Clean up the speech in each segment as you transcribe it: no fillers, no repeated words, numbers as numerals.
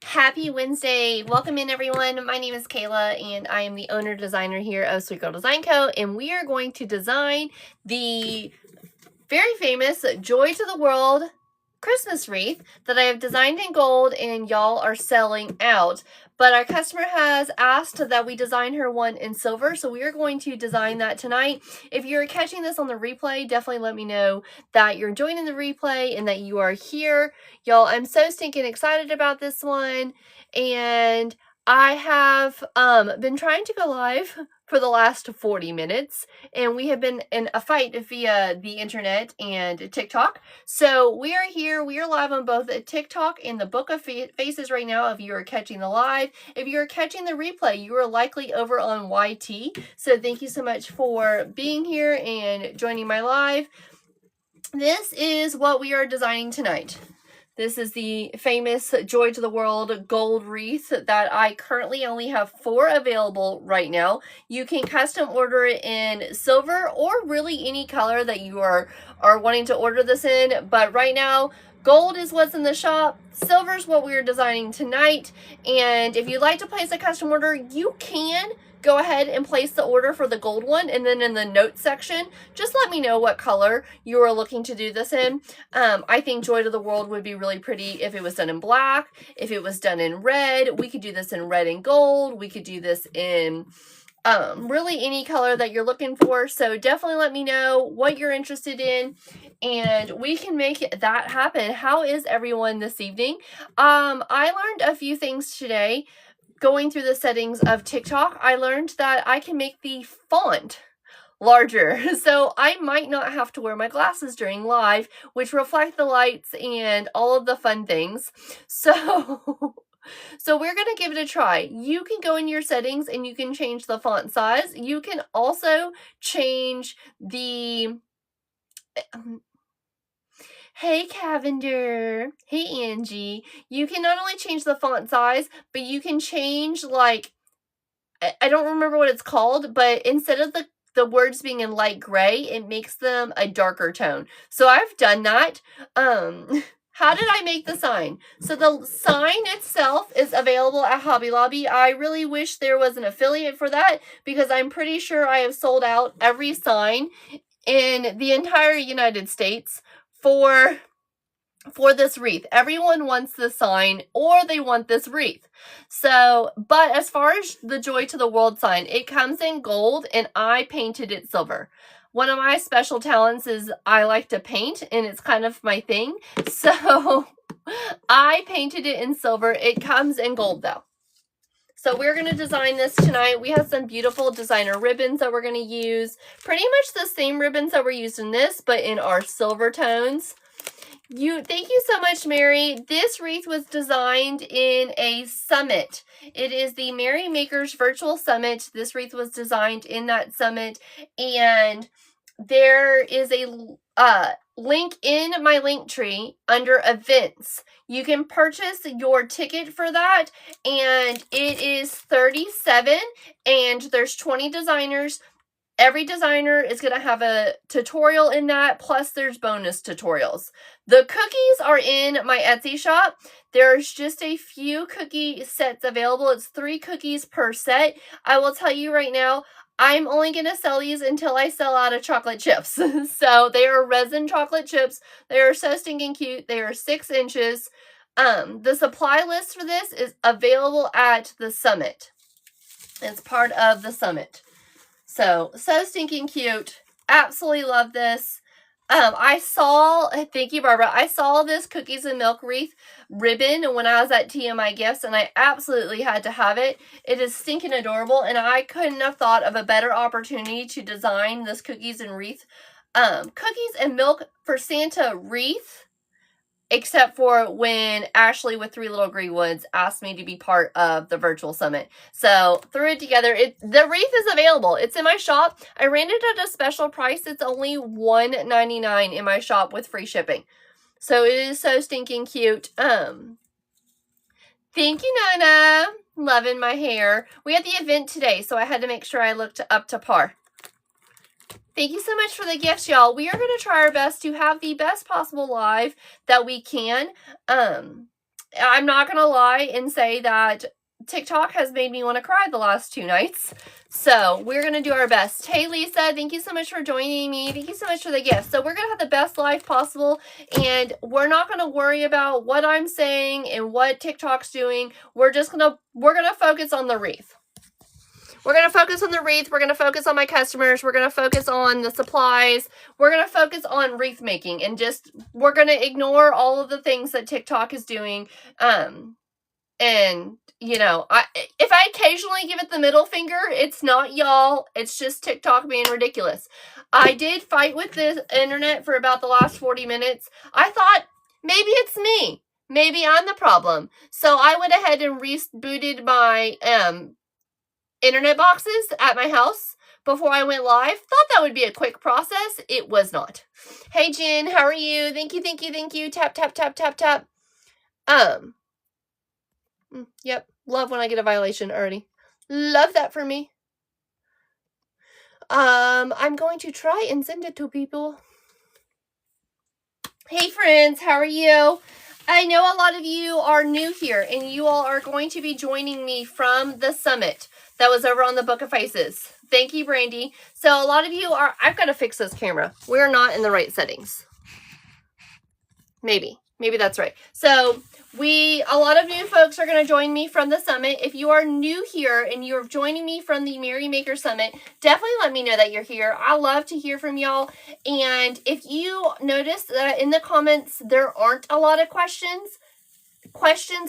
Happy Wednesday. Welcome in, everyone. My name is Kayla, and I am the owner designer here of Sweet Girl Design Co. And we are going to design the very famous Joy to the World Christmas wreath that I have designed in gold, and y'all are selling out. But our customer has asked that we design her one in silver, so we are going to design that tonight. If you're catching this on the replay, definitely let me know that you're joining the replay and that you are here. Y'all, I'm so stinking excited about this one, and I have been trying to go live for the last 40 minutes, and we have been in a fight via the internet and TikTok. So we are here. We are live on both TikTok and the Book of Faces right now if you are catching the live. If you are catching the replay, you are likely over on YT. So thank you so much for being here and joining my live. This is what we are designing tonight. This is the famous Joy to the World gold wreath that I currently only have 4 available right now. You can custom order it in silver or really any color that you are wanting to order this in. But right now, gold is what's in the shop. Silver is what we are designing tonight. And if you'd like to place a custom order, you can go ahead and place the order for the gold one, and then in the notes section, just let me know what color you are looking to do this in. I think Joy to the World would be really pretty if it was done in black, if it was done in red. We could do this in red and gold. We could do this in really any color that you're looking for. So definitely let me know what you're interested in, and we can make that happen. How is everyone this evening? I learned a few things today. Going through the settings of TikTok, I learned that I can make the font larger, so I might not have to wear my glasses during live, which reflect the lights and all of the fun things. So we're going to give it a try. You can go in your settings and you can change the font size. You can also change the hey Cavender, hey Angie, you can not only change the font size, but you can change, like, I don't remember what it's called, but instead of the words being in light gray, it makes them a darker tone. So I've done that. How did I make the sign? So the sign itself is available at Hobby Lobby. I really wish there was an affiliate for that, because I'm pretty sure I have sold out every sign in the entire United States for this wreath. Everyone wants this sign, or they want this wreath. So, but as far as the Joy to the World sign, it comes in gold and I painted it silver. One of my special talents is I like to paint, and it's kind of my thing. So I painted it in silver. It comes in gold though. So we're going to design this tonight. We have some beautiful designer ribbons that we're going to use. Pretty much the same ribbons that were used in this, but in our silver tones. Thank you so much, Mary. This wreath was designed in a summit. It is the Merry Makers Virtual Summit. This wreath was designed in that summit, and there is a link in my link tree under events. You can purchase your ticket for that, and it is $37, and there's 20 designers. Every designer is going to have a tutorial in that, plus there's bonus tutorials. The cookies are in my Etsy shop. There's just a few cookie sets available. It's 3 cookies per set. I will tell you right now, I'm only going to sell these until I sell out of chocolate chips. So they are resin chocolate chips. They are so stinking cute. They are 6 inches. The supply list for this is available at the summit. It's part of the summit. So stinking cute. Absolutely love this. Thank you, Barbara. I saw this cookies and milk wreath ribbon when I was at TMI Gifts, and I absolutely had to have it. It is stinking adorable, and I couldn't have thought of a better opportunity to design this cookies and milk for Santa wreath. Except for when Ashley with 3 Little Greenwoods asked me to be part of the virtual summit. So threw it together. The wreath is available. It's in my shop. I ran it at a special price. It's only $1.99 in my shop with free shipping. So it is so stinking cute. Thank you, Nana. Loving my hair. We had the event today, so I had to make sure I looked up to par. Thank you so much for the gifts, y'all. We are going to try our best to have the best possible live that we can. I'm not going to lie and say that TikTok has made me want to cry the last 2 nights. So we're going to do our best. Hey, Lisa, thank you so much for joining me. Thank you so much for the gift. So we're going to have the best life possible, and we're not going to worry about what I'm saying and what TikTok's doing. We're going to focus on the wreath. We're going to focus on the wreath. We're going to focus on my customers. We're going to focus on the supplies. We're going to focus on wreath making, and we're going to ignore all of the things that TikTok is doing. And you know, if I occasionally give it the middle finger, it's not y'all. It's just TikTok being ridiculous. I did fight with the internet for about the last 40 minutes. I thought maybe it's me. Maybe I'm the problem. So I went ahead and rebooted my internet boxes at my house before I went live. Thought that would be a quick process. It was not. Hey, Jen, how are you? Thank you, thank you, thank you. Tap, tap, tap, tap, tap. Yep. Love when I get a violation already. Love that for me. I'm going to try and send it to people. Hey, friends. How are you? I know a lot of you are new here, and you all are going to be joining me from the summit that was over on the Book of Faces. Thank you, Brandy. So a lot of you are... I've got to fix this camera. We're not in the right settings. Maybe that's right. So... a lot of new folks are going to join me from the summit. If you are new here and you're joining me from the Merry Maker Summit, definitely let me know that you're here. I love to hear from y'all. And if you notice that in the comments there aren't a lot of questions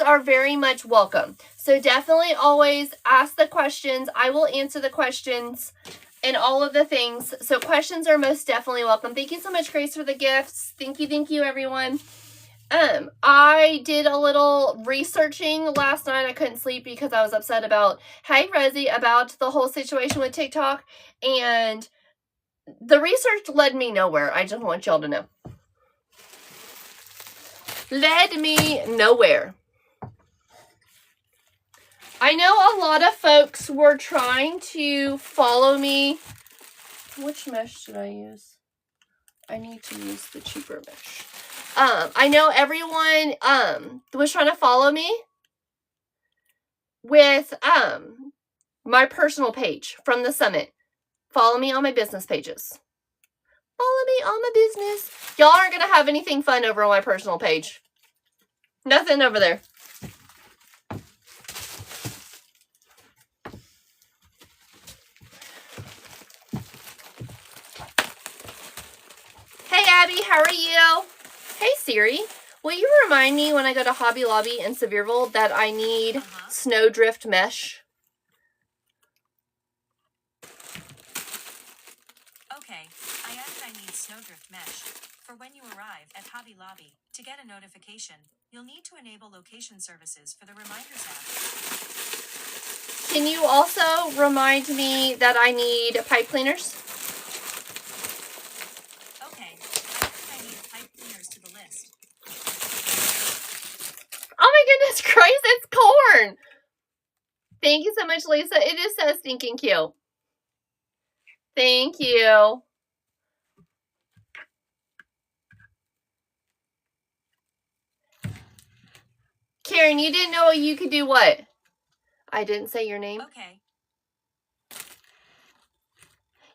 are very much welcome. So definitely always ask the questions. I will answer the questions and all of the things. So questions are most definitely welcome. Thank you so much, Grace, for the gifts. Thank you, everyone. I did a little researching last night. I couldn't sleep because I was upset about, hey, Rosie, about the whole situation with TikTok. And the research led me nowhere. I just want y'all to know. Led me nowhere. I know a lot of folks were trying to follow me. Which mesh should I use? I need to use the cheaper mesh. I know everyone was trying to follow me with my personal page from the summit. Follow me on my business pages. Follow me on my business. Y'all aren't going to have anything fun over on my personal page. Nothing over there. Hey, Abby, how are you? Hey, Siri, will you remind me when I go to Hobby Lobby in Sevierville that I need snowdrift mesh? Okay, I added I need snowdrift mesh. For when you arrive at Hobby Lobby, to get a notification, you'll need to enable location services for the Reminders app. Can you also remind me that I need pipe cleaners? Oh my goodness, Christ, it's corn. Thank you so much, Lisa. It is so stinking cute. Thank you. Karen, you didn't know you could do what? I didn't say your name. Okay.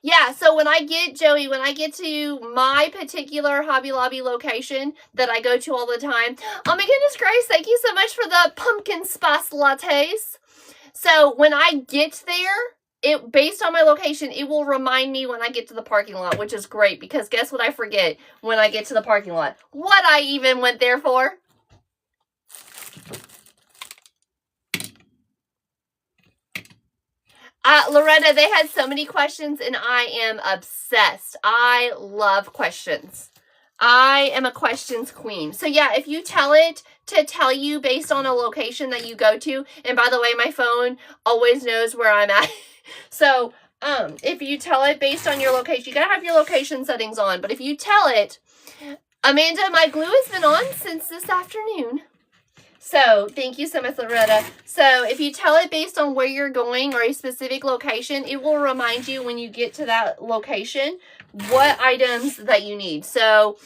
Yeah, so when I get, Joey, when I get to my particular Hobby Lobby location that I go to all the time, oh my goodness, Grace, thank you so much for the pumpkin spice lattes. So when I get there, based on my location, it will remind me when I get to the parking lot, which is great because guess what I forget when I get to the parking lot? What I even went there for. Loretta, they had so many questions and I am obsessed. I love questions. I am a questions queen. So yeah, if you tell it to tell you based on a location that you go to, and by the way, my phone always knows where I'm at. So if you tell it based on your location, you gotta have your location settings on, but if you tell it, Amanda, my glue has been on since this afternoon. So, thank you so much, Loretta. So, if you tell it based on where you're going or a specific location, it will remind you when you get to that location what items that you need. So,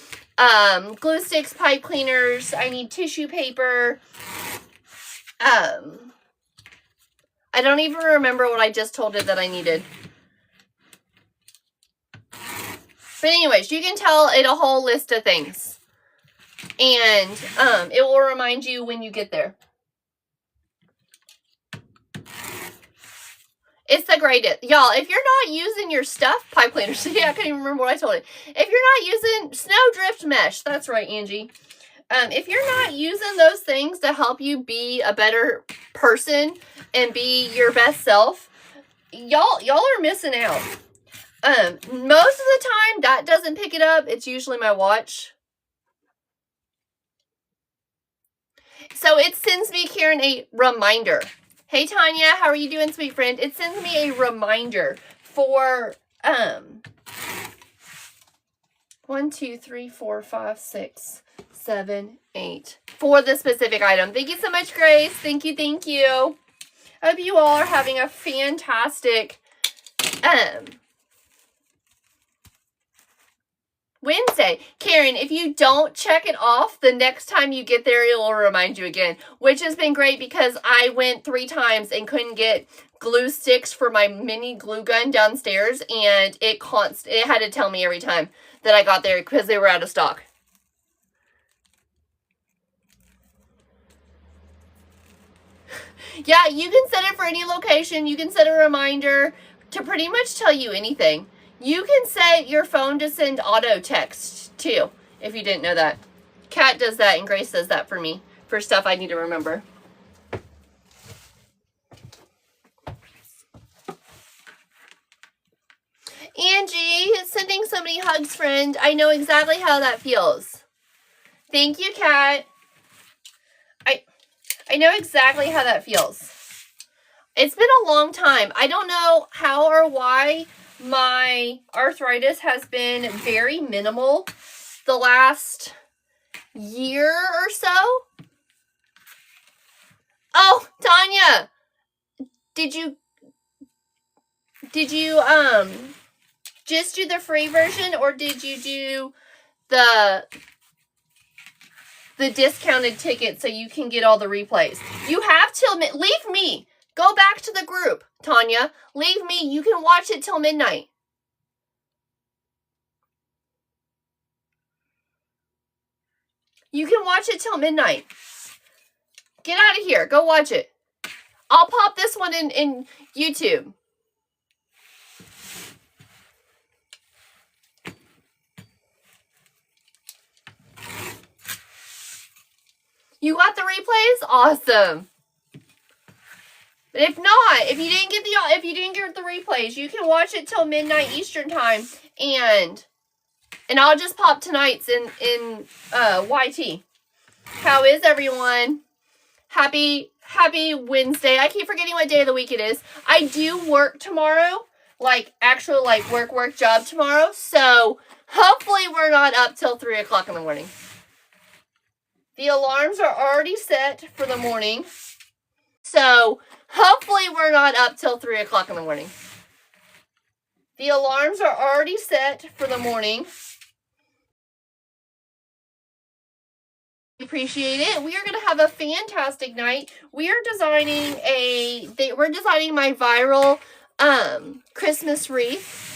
glue sticks, pipe cleaners. I need tissue paper. I don't even remember what I just told it that I needed. But anyways, you can tell it a whole list of things. And it will remind you when you get there. It's the greatest. Y'all, if you're not using your stuff, pipe cleaners. Yeah, I can't even remember what I told it. If you're not using snowdrift mesh, that's right, Angie. If you're not using those things to help you be a better person and be your best self, y'all are missing out. Most of the time, that doesn't pick it up. It's usually my watch. So it sends me, Karen, a reminder. Hey, Tanya, how are you doing, sweet friend? It sends me a reminder for 1, 2, 3, 4, 5, 6, 7, 8 for the specific item. Thank you so much, Grace. Thank you, thank you. I hope you all are having a fantastic Wednesday. Karen, if you don't check it off, the next time you get there, it will remind you again, which has been great because I went 3 times and couldn't get glue sticks for my mini glue gun downstairs, and it had to tell me every time that I got there because they were out of stock. Yeah, you can set it for any location. You can set a reminder to pretty much tell you anything. You can set your phone to send auto text too, if you didn't know that. Kat does that and Grace does that for me for stuff I need to remember. Angie, sending so many hugs, friend. I know exactly how that feels. Thank you, Kat. I know exactly how that feels. It's been a long time. I don't know how or why my arthritis has been very minimal the last year or so. Oh, Tanya, did you just do the free version, or did you do the discounted ticket so you can get all the replays? You have till leave me. Go back to the group, Tanya. Leave me. You can watch it till midnight. You can watch it till midnight. Get out of here. Go watch it. I'll pop this one in YouTube. You got the replays? Awesome. But if not, if you didn't get the replays, you can watch it till midnight Eastern time, and I'll just pop tonight's in YT. How is everyone? Happy Wednesday. I keep forgetting what day of the week it is. I do work tomorrow, like actual work job tomorrow. So hopefully we're not up till 3 o'clock in the morning. The alarms are already set for the morning. So hopefully we're not up till 3 o'clock in the morning. The alarms are already set for the morning. Appreciate it. We are going to have a fantastic night. We are designing my viral Christmas wreath.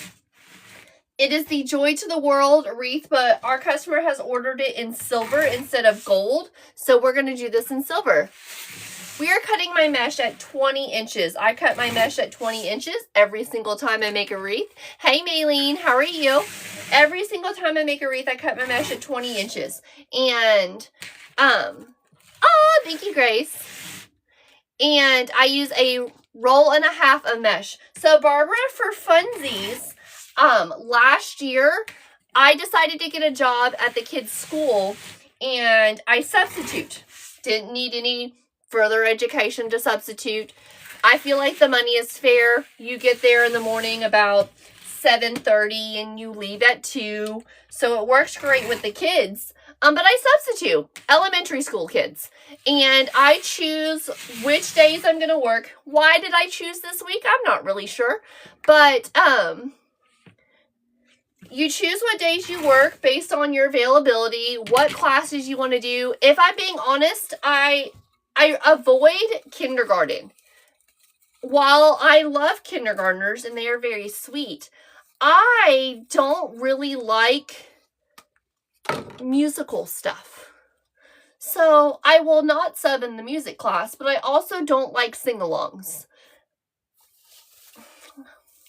It is the Joy to the World wreath, but our customer has ordered it in silver instead of gold. So we're going to do this in silver. We are cutting my mesh at 20 inches. I cut my mesh at 20 inches every single time I make a wreath. Hey, Maylene, how are you? Every single time I make a wreath, I cut my mesh at 20 inches. And, thank you, Grace. And I use a roll and a half of mesh. So, Barbara, for funsies, last year, I decided to get a job at the kids' school, and I substitute. Didn't need any further education to substitute. I feel like the money is fair. You get there in the morning about 7:30 and you leave at 2. So it works great with the kids. But I substitute elementary school kids. And I choose which days I'm going to work. Why did I choose this week? I'm not really sure. But you choose what days you work based on your availability, what classes you want to do. If I'm being honest, I avoid kindergarten. While I love kindergartners and they are very sweet, I don't really like musical stuff. So I will not sub in the music class, but I also don't like sing-alongs.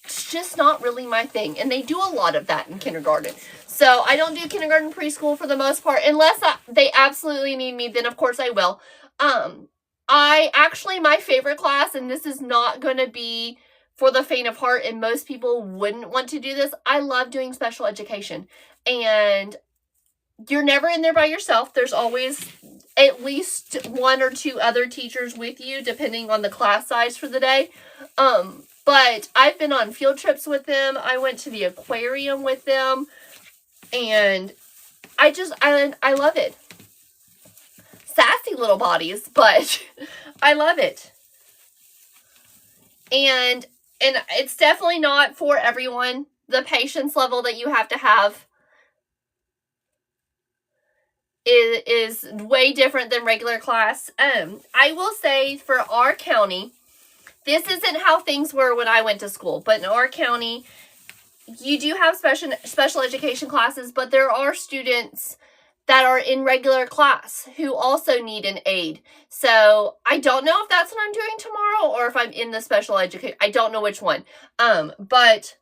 It's just not really my thing. And they do a lot of that in kindergarten. So I don't do kindergarten preschool for the most part. Unless they absolutely need me, then of course I will. My favorite class, and this is not going to be for the faint of heart, and most people wouldn't want to do this. I love doing special education. And you're never in there by yourself. There's always at least one or two other teachers with you, depending on the class size for the day. But I've been on field trips with them. I went to the aquarium with them. And I love it. Sassy little bodies, but I love it. And it's definitely not for everyone. The patience level that you have to have is way different than regular class. I will say for our county, this isn't how things were when I went to school, but in our county, you do have special education classes, but there are students that are in regular class who also need an aid. So I don't know if that's what I'm doing tomorrow or if I'm in the special education. I don't know which one. But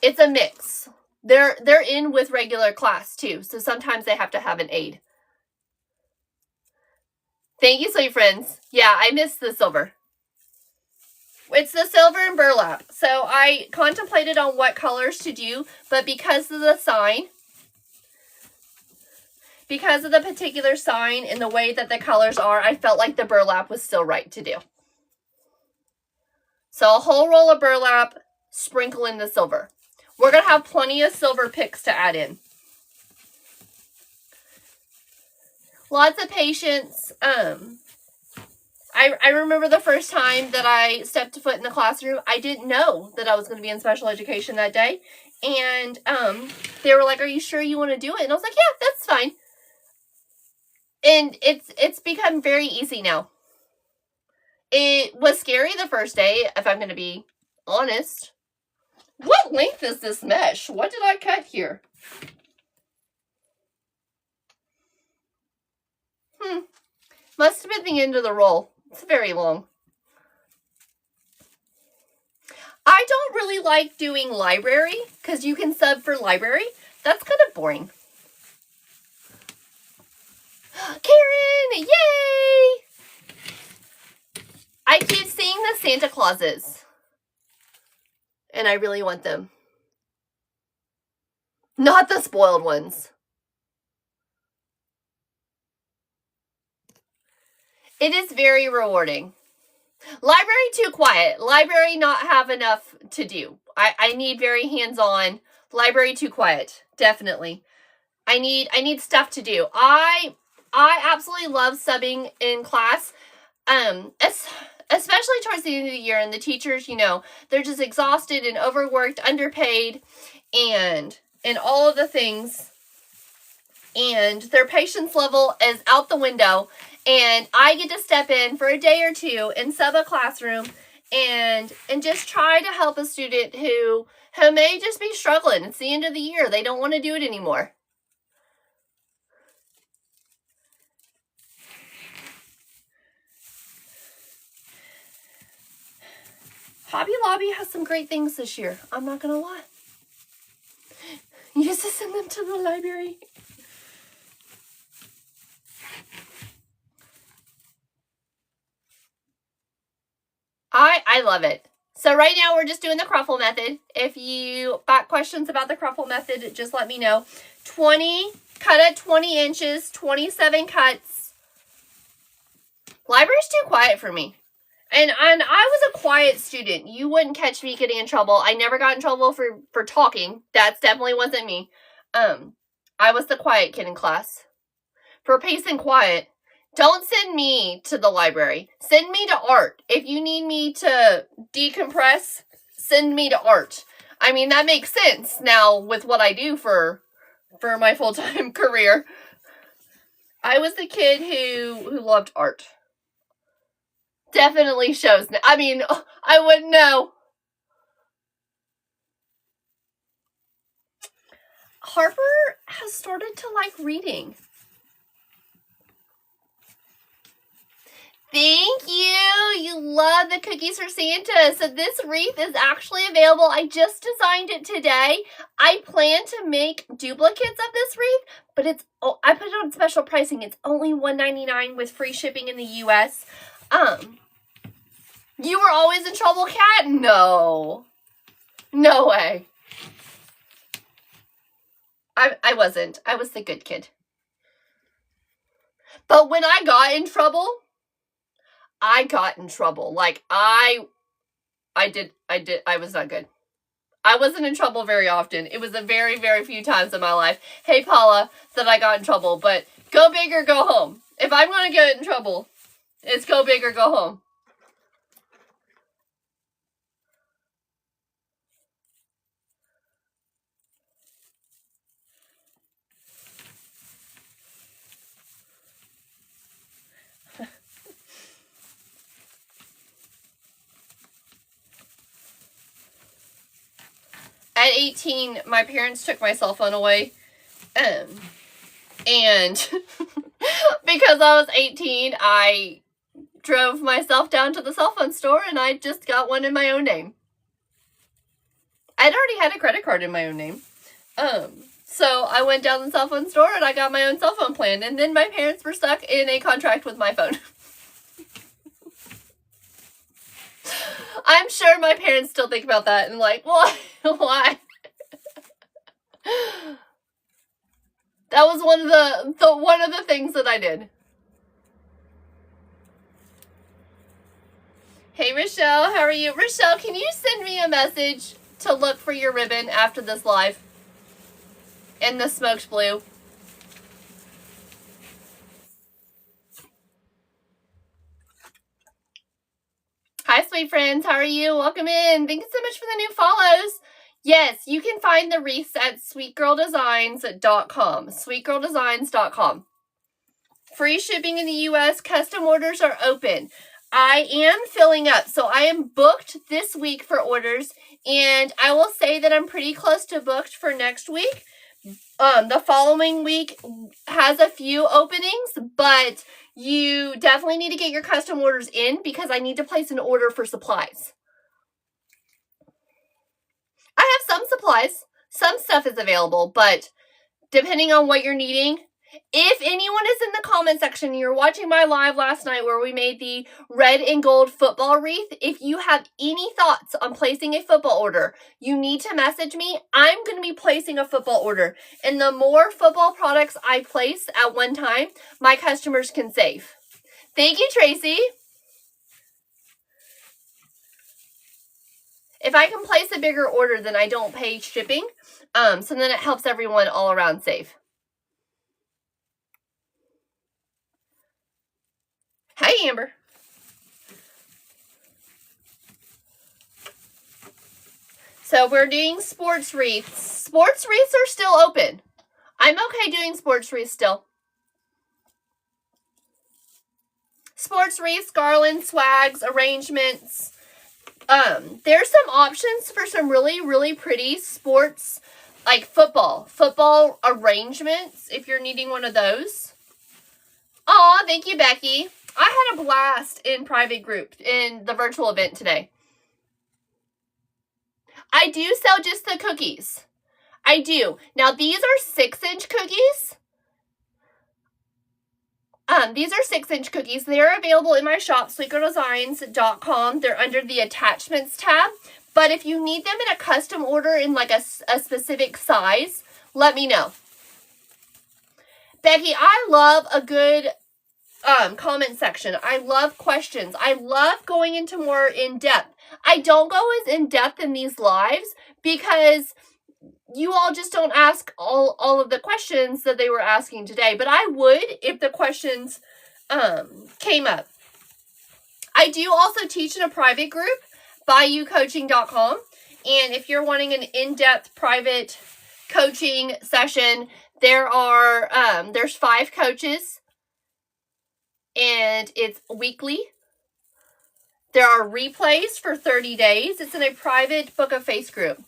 it's a mix. They're in with regular class too. So sometimes they have to have an aid. Thank you, sweet friends. Yeah, I missed the silver. It's the silver and burlap. So I contemplated on what colors to do, but because of the sign, because of the particular sign and the way that the colors are, I felt like the burlap was still right to do. So a whole roll of burlap, sprinkle in the silver. We're going to have plenty of silver picks to add in. Lots of patience. I remember the first time that I stepped foot in the classroom, I didn't know that I was going to be in special education that day. And they were like, "Are you sure you want to do it?" And I was like, "Yeah, that's fine." And it's become very easy now. It was scary the first day, if I'm going to be honest. What length is this mesh? What did I cut here? Must have been the end of the roll. It's very long. I don't really like doing library because you can sub for library. That's kind of boring. Karen! Yay! I keep seeing the Santa Clauses. And I really want them. Not the spoiled ones. It is very rewarding. Library too quiet. Library not have enough to do. I need very hands-on. Library too quiet. Definitely. I need stuff to do. I absolutely love subbing in class. Especially towards the end of the year, and the teachers, you know, they're just exhausted and overworked, underpaid, and all of the things. And their patience level is out the window. And I get to step in for a day or two and sub a classroom and just try to help a student who may just be struggling. It's the end of the year. They don't want to do it anymore. Hobby Lobby has some great things this year. I'm not going to lie. You used to send them to the library. I love it. So right now we're just doing the Cruffle method. If you got questions about the Cruffle method, just let me know. Cut at 20 inches, 27 cuts. Library's too quiet for me. And I was a quiet student. You wouldn't catch me getting in trouble. I never got in trouble for talking. That definitely wasn't me. I was the quiet kid in class. For pace and quiet, don't send me to the library. Send me to art. If you need me to decompress, send me to art. I mean, that makes sense now with what I do for my full-time career. I was the kid who loved art. Definitely shows. I mean, I wouldn't know. Harper has started to like reading. Thank you. You love the cookies for Santa. So this wreath is actually available. I just designed it today. I plan to make duplicates of this wreath, but I put it on special pricing. It's only $1.99 with free shipping in the US. You were always in trouble, Kat? No. No way. I wasn't. I was the good kid. But when I got in trouble, Like, I was not good. I wasn't in trouble very often. It was a very, very few times in my life. Hey, Paula, that I got in trouble. But go big or go home. If I'm going to get in trouble, it's go big or go home. At 18, my parents took my cell phone away. And because I was 18, I drove myself down to the cell phone store and I just got one in my own name. I'd already had a credit card in my own name. So I went down to the cell phone store and I got my own cell phone plan. And then my parents were stuck in a contract with my phone. I'm sure my parents still think about that and like, why? Why? That was one of the things that I did. Hey, Rochelle, how are you? Rochelle, can you send me a message to look for your ribbon after this live? In the smoked blue. Hi, sweet friends. How are you? Welcome in. Thank you so much for the new follows. Yes, you can find the wreaths at sweetgirldesigns.com. Sweetgirldesigns.com. Free shipping in the US. Custom orders are open. I am filling up. So I am booked this week for orders. And I will say that I'm pretty close to booked for next week. The following week has a few openings, but you definitely need to get your custom orders in because I need to place an order for supplies. I have some supplies. Some stuff is available, but depending on what you're needing, if anyone is in the comment section, you're watching my live last night where we made the red and gold football wreath. If you have any thoughts on placing a football order, you need to message me. I'm going to be placing a football order. And the more football products I place at one time, my customers can save. Thank you, Tracy. If I can place a bigger order, then I don't pay shipping. So then it helps everyone all around save. Hi, Amber. So we're doing sports wreaths. Sports wreaths are still open. I'm okay doing sports wreaths still. Sports wreaths, garlands, swags, arrangements. There's some options for some really, really pretty sports, like football arrangements, if you're needing one of those. Aw, thank you, Becky. I had a blast in private group in the virtual event today. I do sell just the cookies. I do. Now, these are 6-inch cookies. These are 6-inch cookies. They're available in my shop, sweetgirldesigns.com. They're under the attachments tab. But if you need them in a custom order in like a specific size, let me know. Becky, I love a good comment section. I love questions. I love going into more in-depth. I don't go as in-depth in these lives because you all just don't ask all of the questions that they were asking today. But I would if the questions came up. I do also teach in a private group, BayouCoaching.com. And if you're wanting an in-depth private coaching session, there's 5 coaches, and it's weekly. There are replays for 30 days. It's in a private book of face group.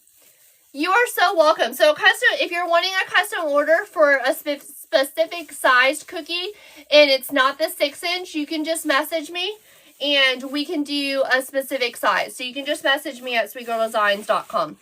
You are so welcome. So if you're wanting a custom order for a specific sized cookie and it's not the 6-inch, you can just message me and we can do a specific size. So you can just message me at sweetgirldesigns.com.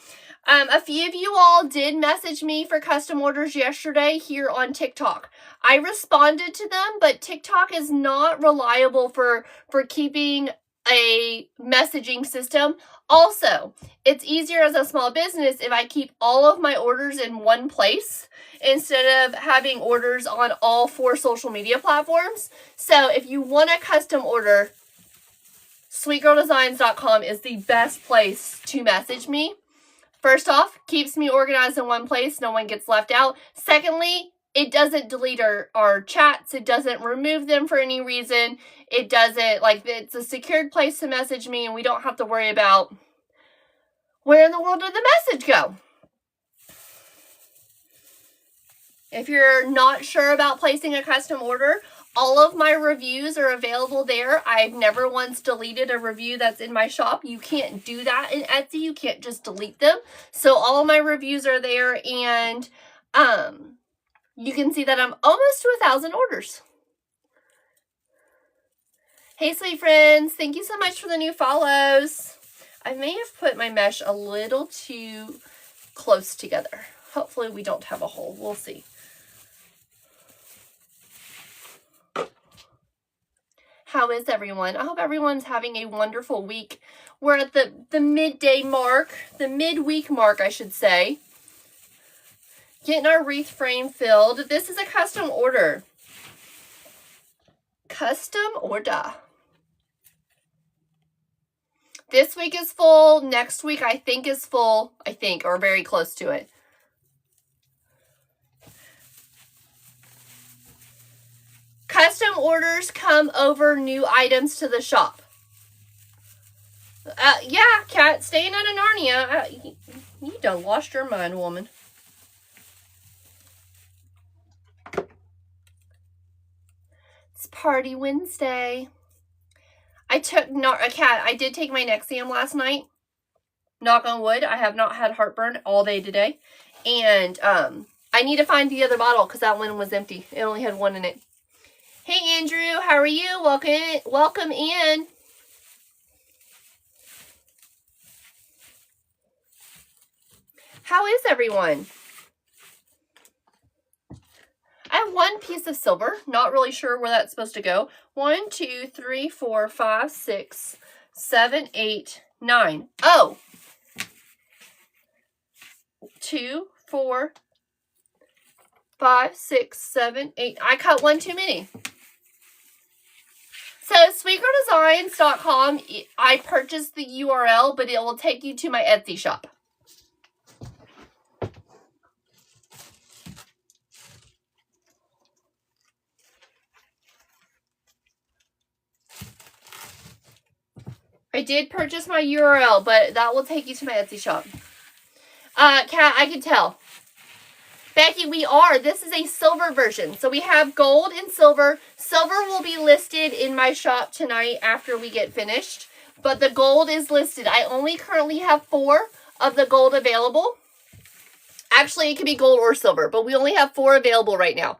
A few of you all did message me for custom orders yesterday here on TikTok. I responded to them, but TikTok is not reliable for keeping a messaging system. Also, it's easier as a small business if I keep all of my orders in one place instead of having orders on all 4 social media platforms. So if you want a custom order, sweetgirldesigns.com is the best place to message me. First off, keeps me organized in one place. No one gets left out. Secondly, it doesn't delete our chats. It doesn't remove them for any reason. It doesn't, it's a secured place to message me, and we don't have to worry about where in the world did the message go. If you're not sure about placing a custom order, all of my reviews are available there. I've never once deleted a review that's in my shop. You can't do that in Etsy. You can't just delete them. So all of my reviews are there, and you can see that I'm almost to 1,000 orders. Hey, sweet friends. Thank you so much for the new follows. I may have put my mesh a little too close together. Hopefully we don't have a hole. We'll see. How is everyone? I hope everyone's having a wonderful week. We're at the midday mark, the midweek mark, I should say. Getting our wreath frame filled. This is a custom order. Custom order. This week is full. Next week, I think, is full. I think, or very close to it. Custom orders come over new items to the shop. Yeah, Kat, staying out of Narnia. You done lost your mind, woman. It's Party Wednesday. I did take my Nexium last night. Knock on wood, I have not had heartburn all day today. And I need to find the other bottle because that one was empty. It only had 1 in it. Hey, Andrew, how are you? Welcome in. How is everyone? I have 1 piece of silver. Not really sure where that's supposed to go. 1, 2, 3, 4, 5, 6, 7, 8, 9. Oh! 2, 4, 5, 6, 7, 8. I cut 1 too many. So, sweetgirldesigns.com, I purchased the URL, but it will take you to my Etsy shop. I did purchase my URL, but that will take you to my Etsy shop. Kat, I can tell. Becky, this is a silver version. So we have gold and silver. Silver will be listed in my shop tonight after we get finished. But the gold is listed. I only currently have 4 of the gold available. Actually, it could be gold or silver, but we only have 4 available right now.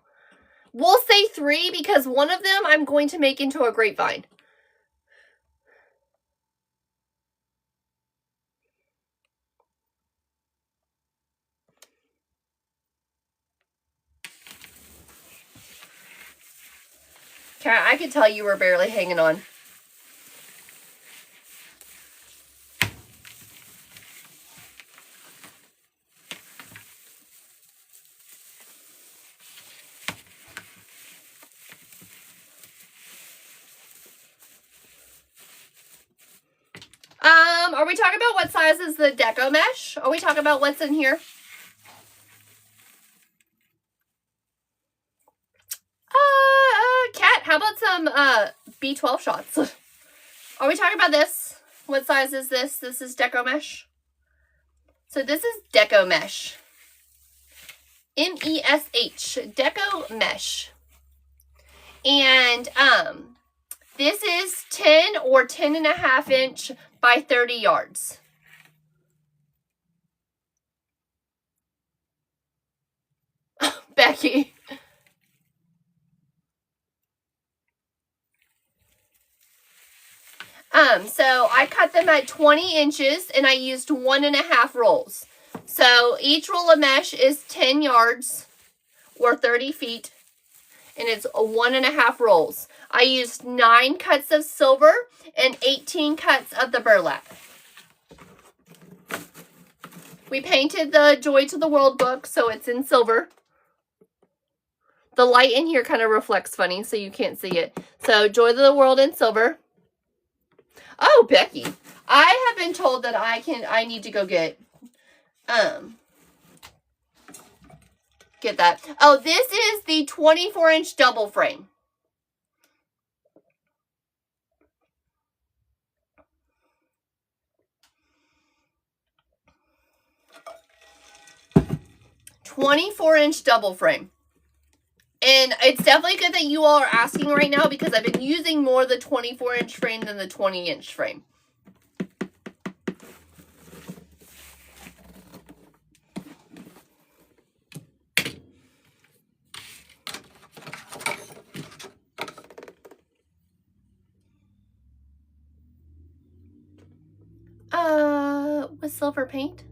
We'll say 3 because one of them I'm going to make into a grapevine. Kat, I could tell you were barely hanging on. Are we talking about what size is the deco mesh? Are we talking about what's in here? Kat, how about some B12 shots? Are we talking about this? What size is this? This is deco mesh. So this is Deco Mesh. M-E-S-H, Deco Mesh. And this is 10 or 10.5 inch by 30 yards. Becky. So I cut them at 20 inches and I used 1.5 rolls. So each roll of mesh is 10 yards or 30 feet and it's 1.5 rolls. I used 9 cuts of silver and 18 cuts of the burlap. We painted the Joy to the World book, so it's in silver. The light in here kind of reflects funny, so you can't see it. So Joy to the World in silver. Oh, Becky, I have been told that I need to go get that. Oh, this is the 24-inch double frame. "24-inch double frame." And it's definitely good that you all are asking right now because I've been using more the 24-inch frame than the 20-inch frame. With silver paint.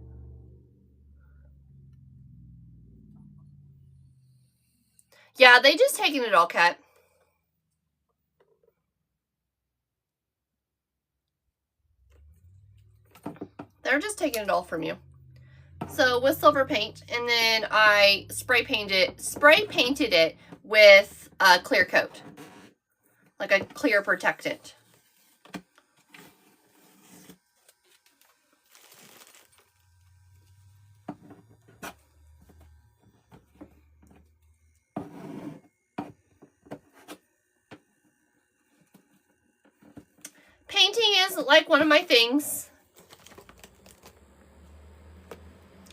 Yeah, they just taking it all, Kat. They're just taking it all from you. So with silver paint, and then I spray painted it with a clear coat, like a clear protectant. Painting is like one of my things.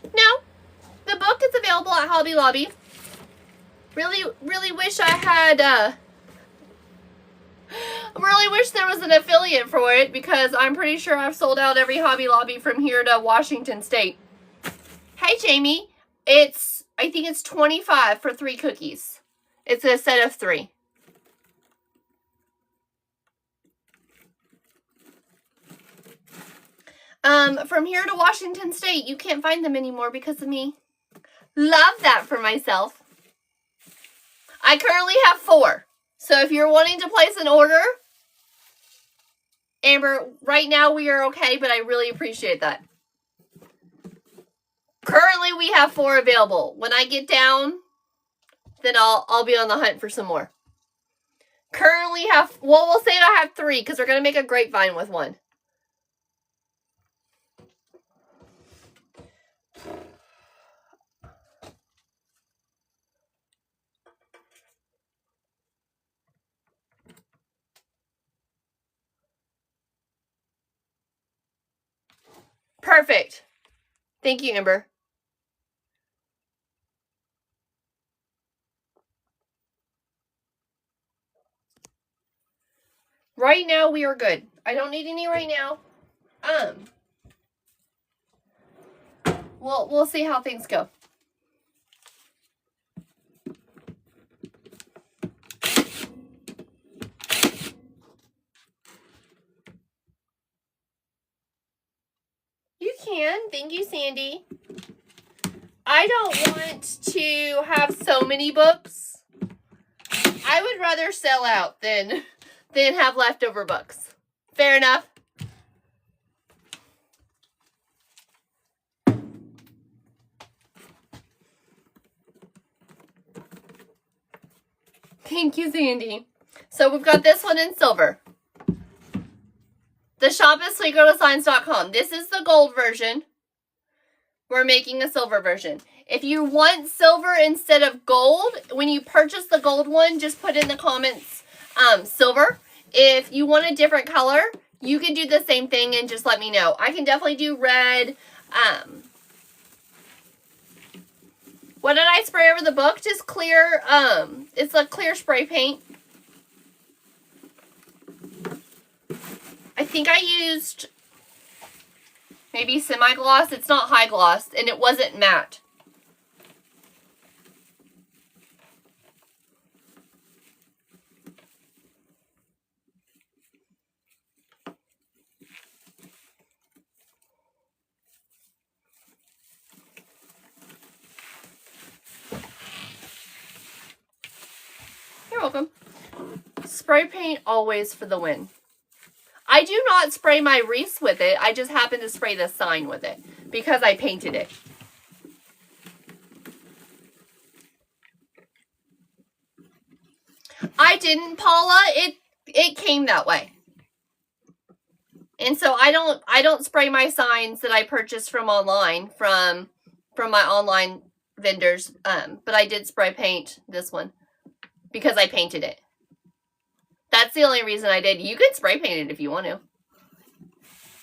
No, the book is available at Hobby Lobby. Really wish I had, really wish there was an affiliate for it because I'm pretty sure I've sold out every Hobby Lobby from here to Washington State. Hey, Jamie, I think it's $25 for 3 cookies. It's a set of 3. From here to Washington State, you can't find them anymore because of me. Love that for myself. I currently have 4. So if you're wanting to place an order, Amber, right now we are okay, but I really appreciate that. Currently we have 4 available. When I get down, then I'll be on the hunt for some more. Currently have, well, we'll say I have 3 because we're going to make a grapevine with one. Perfect. Thank you, Amber. Right now we are good. I don't need any right now. We'll see how things go. You can. Thank you, Sandy. I don't want to have so many books. I would rather sell out than have leftover books. Fair enough. Thank you, Sandy. So we've got this one in silver. The shop is sweetgirldesigns.com. This is the gold version. We're making a silver version. If you want silver instead of gold, when you purchase the gold one, just put in the comments silver. If you want a different color, you can do the same thing and just let me know. I can definitely do red. What did I spray over the book? Just clear, it's a clear spray paint. I think I used maybe semi-gloss. It's not high gloss, and it wasn't matte. You're welcome. Spray paint always for the win. I do not spray my wreaths with it. I just happen to spray the sign with it because I painted it. I didn't, Paula. It came that way. And so I don't spray my signs that I purchased from online from my online vendors. But I did spray paint this one because I painted it. That's the only reason I did. You can spray paint it if you want to.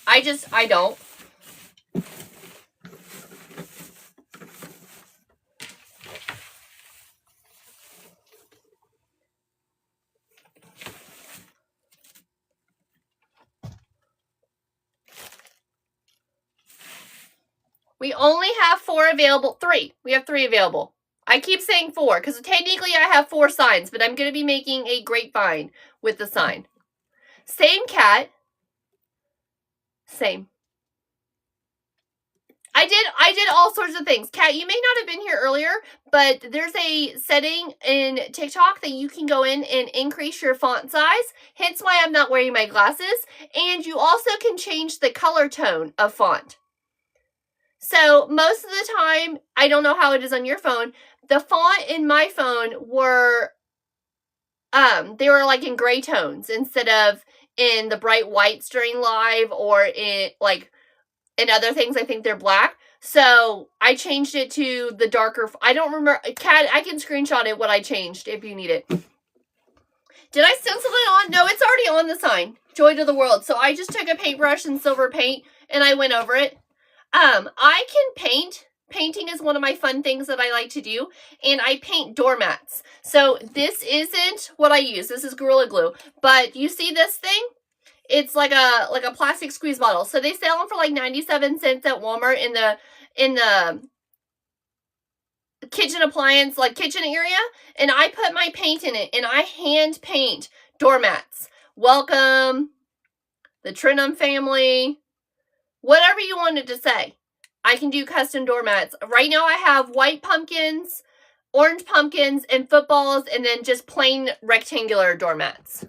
I don't. We only have 4 available. 3. We have 3 available. I keep saying 4 because technically I have 4 signs, but I'm going to be making a grapevine with the sign. Same cat. Same. I did all sorts of things. Kat, you may not have been here earlier, but there's a setting in TikTok that you can go in and increase your font size, hence why I'm not wearing my glasses, and you also can change the color tone of font. So most of the time, I don't know how it is on your phone, the font in my phone were, they were like in gray tones instead of in the bright whites during live or in like in other things. I think they're black. So I changed it to the darker. I don't remember. Kat, I can screenshot it what I changed if you need it. Did I stencil it on? No, it's already on the sign. Joy to the world. So I just took a paintbrush and silver paint and I went over it. I can paint. Painting is one of my fun things that I like to do, and I paint doormats. So this isn't what I use. This is Gorilla Glue, but you see this thing? It's like a plastic squeeze bottle. So they sell them for like 97 cents at Walmart in the kitchen appliance, like kitchen area, and I put my paint in it, and I hand paint doormats. Welcome, the Trinum family, whatever you wanted to say. I can do custom doormats. Right now I have white pumpkins, orange pumpkins, and footballs, and then just plain rectangular doormats.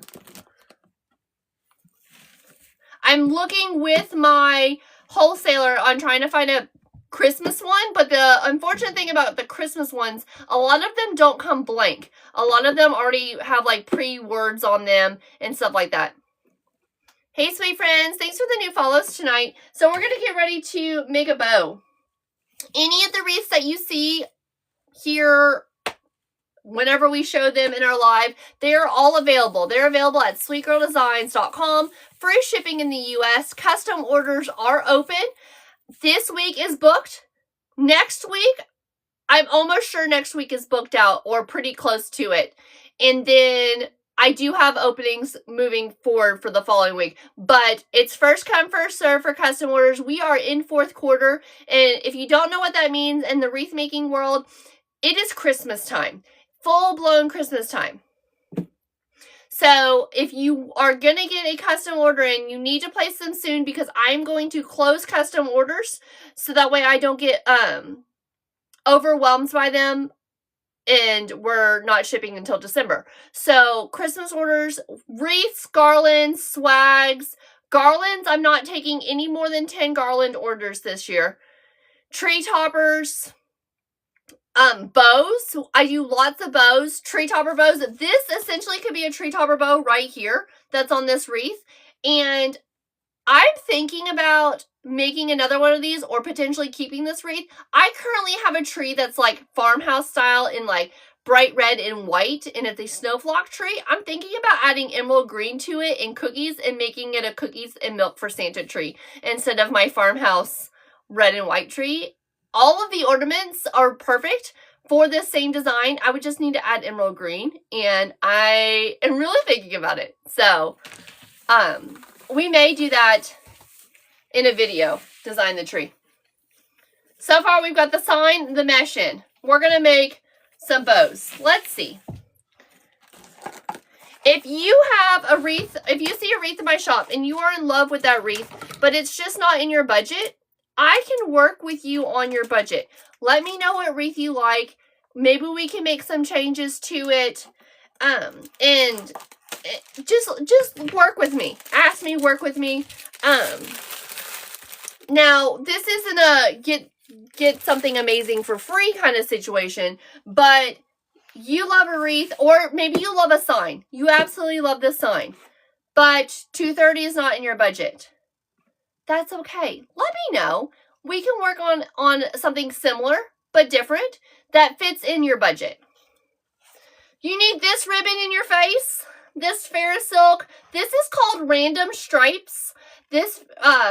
I'm looking with my wholesaler on trying to find a Christmas one, but the unfortunate thing about the Christmas ones, a lot of them don't come blank. A lot of them already have like pre-words on them and stuff like that. Hey, sweet friends. Thanks for the new follows tonight. So we're going to get ready to make a bow. Any of the wreaths that you see here, whenever we show them in our live, they're all available. They're available at sweetgirldesigns.com. Free shipping in the US. Custom orders are open. This week is booked. Next week, I'm almost sure next week is booked out or pretty close to it. And then I do have openings moving forward for the following week, but it's first come, first serve for custom orders. We are in 4th quarter, and if you don't know what that means in the wreath making world, it is Christmas time, full-blown Christmas time. So if you are going to get a custom order in, you need to place them soon because I'm going to close custom orders so that way I don't get overwhelmed by them. And we're not shipping until December. So Christmas orders, wreaths, garlands, swags. Garlands, I'm not taking any more than 10 garland orders this year. Tree toppers, bows. I do lots of bows, tree topper bows. This essentially could be a tree topper bow right here that's on this wreath. And I'm thinking about making another one of these or potentially keeping this wreath. I currently have a tree that's like farmhouse style in like bright red and white, and it's a snowflock tree. I'm thinking about adding emerald green to it and cookies and making it a cookies and milk for Santa tree instead of my farmhouse red and white tree. All of the ornaments are perfect for this same design, I would just need to add emerald green, and I am really thinking about it. So, we may do that in a video, design the tree. So far, we've got the sign, the mesh in. We're going to make some bows. Let's see. If you have a wreath, if you see a wreath in my shop and you are in love with that wreath, but it's just not in your budget, I can work with you on your budget. Let me know what wreath you like. Maybe we can make some changes to it. And just work with me. Ask me, work with me. Now, this isn't a get something amazing for free kind of situation, but you love a wreath, or maybe you love a sign. You absolutely love this sign, but $230 is not in your budget. That's okay. Let me know. We can work on something similar but different that fits in your budget. You need this ribbon in your face. This Ferris silk. This is called Random Stripes. This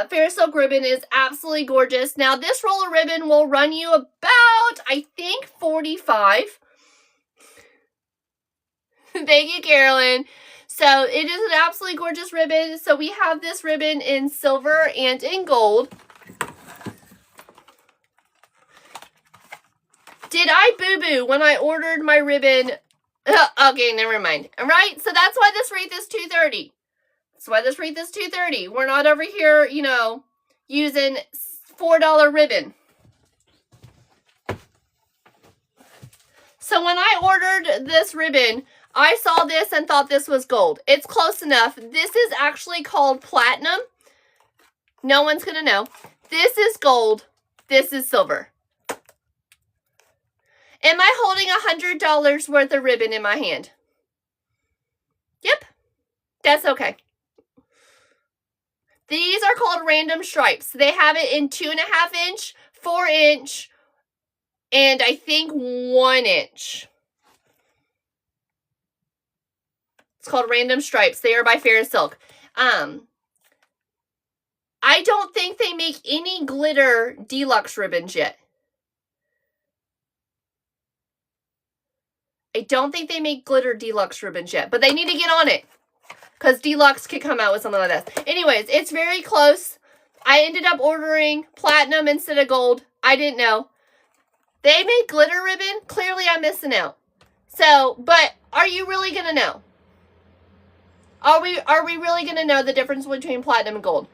Ferris silk ribbon is absolutely gorgeous. Now, this roll of ribbon will run you about, I think, $45. Thank you, Carolyn. So it is an absolutely gorgeous ribbon. So we have this ribbon in silver and in gold. Did I boo-boo when I ordered my ribbon? Okay, never mind. All right, so that's why this wreath is $230. That's why this wreath is $230. We're not over here, you know, using $4 ribbon. So when I ordered this ribbon, I saw this and thought this was gold. It's close enough. This is actually called platinum. No one's going to know. This is gold. This is silver. Am I holding $100 worth of ribbon in my hand? Yep. That's okay. These are called Random Stripes. They have it in 2.5 inch, 4 inch, and I think 1 inch. It's called Random Stripes. They are by Ferris Silk. I don't think they make any glitter deluxe ribbons yet. I don't think they make glitter deluxe ribbons yet, but they need to get on it because deluxe could come out with something like this. Anyways, it's very close. I ended up ordering platinum instead of gold. I didn't know. They make glitter ribbon. Clearly, I'm missing out. So, but are you really going to know? Are we really going to know the difference between platinum and gold?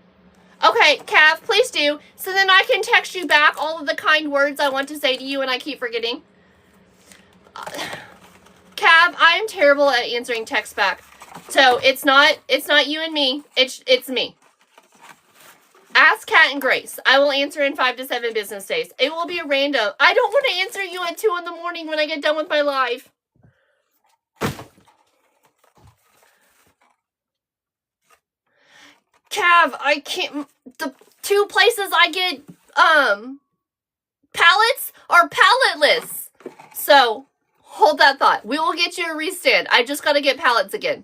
Okay, Cav, please do. So then I can text you back all of the kind words I want to say to you and I keep forgetting. Cav, I'm terrible at answering text back. So it's not you and me. It's me. Ask Kat and Grace. I will answer in 5 to 7 business days. It will be random. I don't want to answer you at 2 in the morning when I get done with my live. Cav, I can't. The 2 places I get pallets are palletless. So hold that thought. We will get you a wreath stand. I just got to get pallets again.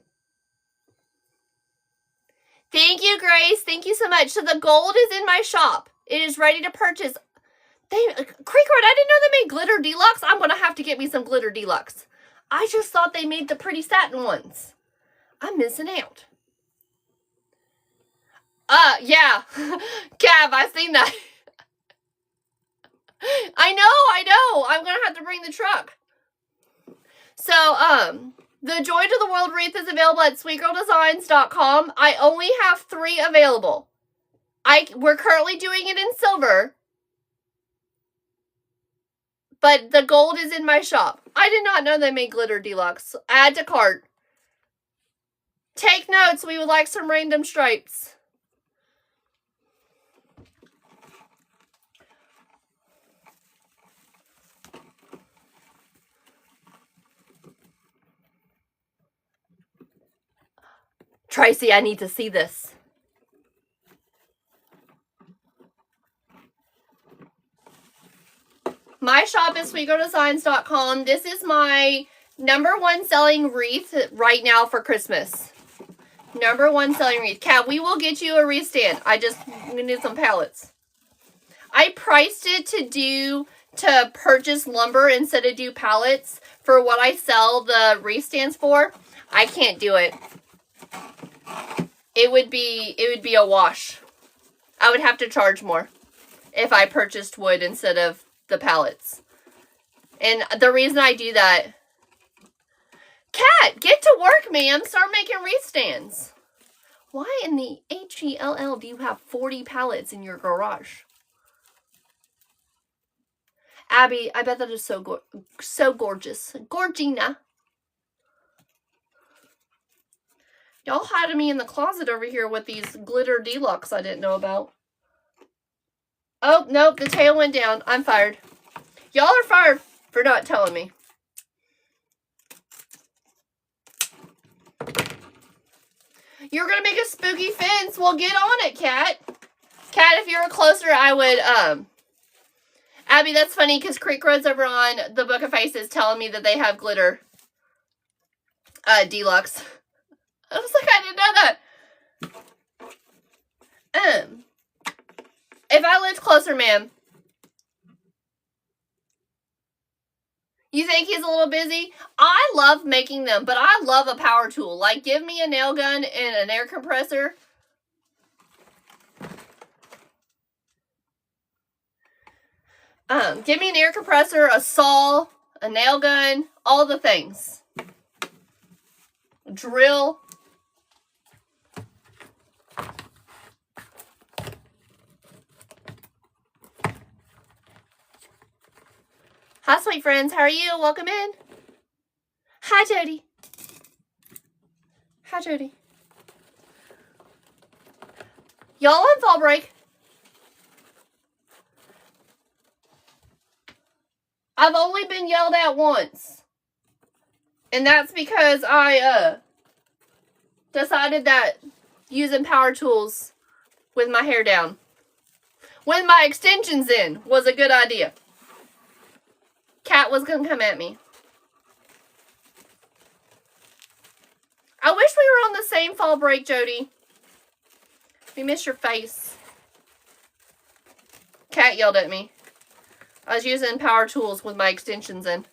Thank you, Grace. Thank you so much. So the gold is in my shop. It is ready to purchase. Creekwood, I didn't know they made glitter deluxe. I'm going to have to get me some glitter deluxe. I just thought they made the pretty satin ones. I'm missing out. Yeah. Cav, I've seen that. I know. I'm going to have to bring the truck. So, the Joy to the World wreath is available at sweetgirldesigns.com. I only have 3 available. We're currently doing it in silver. But the gold is in my shop. I did not know they made glitter deluxe. Add to cart. Take notes. We would like some random stripes. Tracy, I need to see this. My shop is sweetgirldesigns.com. This is my #1 selling wreath right now for Christmas. #1 selling wreath. Kat, we will get you a wreath stand. I just need some pallets. I priced it to do to purchase lumber instead of do pallets for what I sell the wreath stands for, I can't do it. It would be a wash. I would have to charge more if I purchased wood instead of the pallets. And the reason I do that... Cat, get to work, ma'am. Start making wreath stands. Why in the HELL do you have 40 pallets in your garage? Abby, I bet that is so gorgeous. Gorgina. Y'all hiding me in the closet over here with these glitter deluxe I didn't know about. Oh, nope, the tail went down. I'm fired. Y'all are fired for not telling me. You're gonna make a spooky fence. Well, get on it, Cat. Cat, if you were closer, I would, Abby, that's funny because Creek Road's over on the Book of Faces telling me that they have glitter, deluxe. I was like, I didn't know that. If I lived closer, ma'am. You think he's a little busy? I love making them, but I love a power tool. Like, give me a nail gun and an air compressor. Give me an air compressor, a saw, a nail gun, all the things. Drill. Hi, sweet friends. How are you? Welcome in. Hi, Jody. Hi, Jody. Y'all on fall break. I've only been yelled at once. And that's because I decided that using power tools with my hair down, with my extensions in, was a good idea. Cat was gonna come at me. I wish we were on the same fall break, Jody. We miss your face. Cat yelled at me. I was using power tools with my extensions in.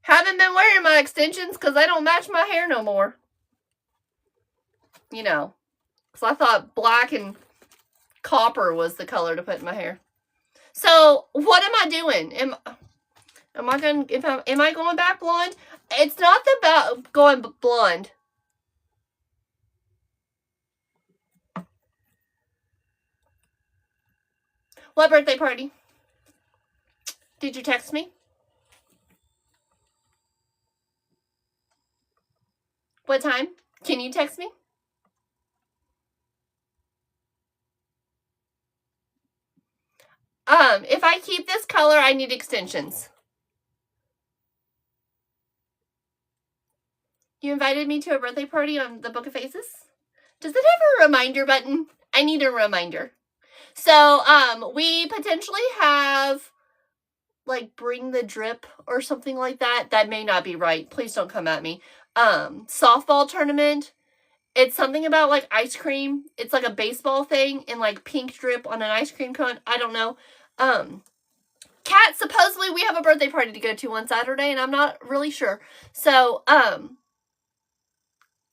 Haven't been wearing my extensions because they don't match my hair no more. You know, because I thought black and copper was the color to put in my hair. So what am I doing? Am I going back blonde? It's not about going blonde. What birthday party? Did you text me? What time? Can you text me? If I keep this color, I need extensions. You invited me to a birthday party on the Book of Faces? Does it have a reminder button? I need a reminder. So, we potentially have, like, bring the drip or something like that. That may not be right. Please don't come at me. Softball tournament. It's something about, like, ice cream. It's like a baseball thing and, like, pink drip on an ice cream cone. I don't know. Cat, supposedly we have a birthday party to go to on Saturday, and I'm not really sure. So, I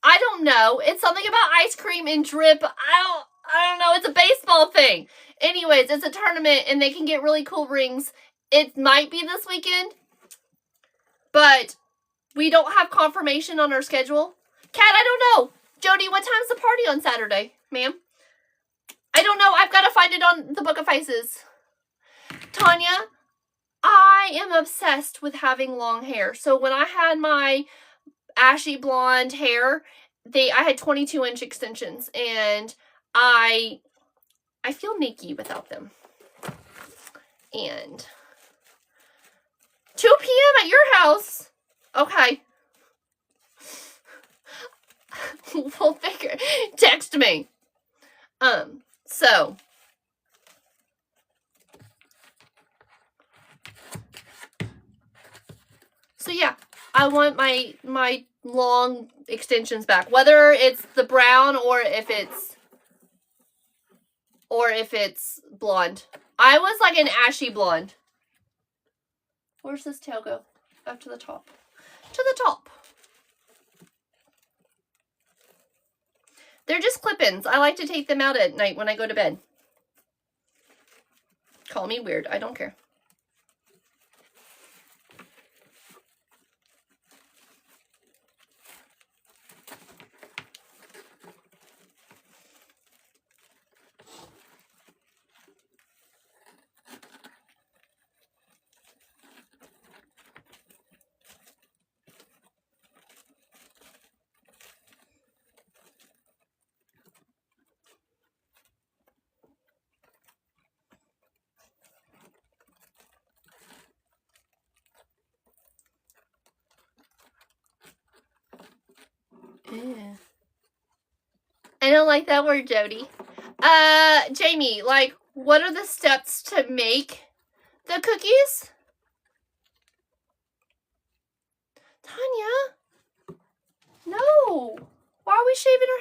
don't know. It's something about ice cream and drip. I don't know. It's a baseball thing. Anyways, it's a tournament, and they can get really cool rings. It might be this weekend, but we don't have confirmation on our schedule. Cat, I don't know. Jody, what time's the party on Saturday, ma'am? I don't know. I've got to find it on the Book of Faces. Tanya, I am obsessed with having long hair. So when I had my ashy blonde hair, I had 22-inch extensions, and I feel naked without them. And 2 p.m. at your house. Okay. We'll figure. Text me. So yeah, I want my long extensions back, whether it's the brown or if it's or if it's blonde. I was like an ashy blonde. Where's this tail go? Up to the top. To the top. They're just clip-ins. I like to take them out at night when I go to bed. Call me weird. I don't care. Yeah. I don't like that word, Jody. Jamie, like, what are the steps to make the cookies? Tanya? No. Why are we shaving her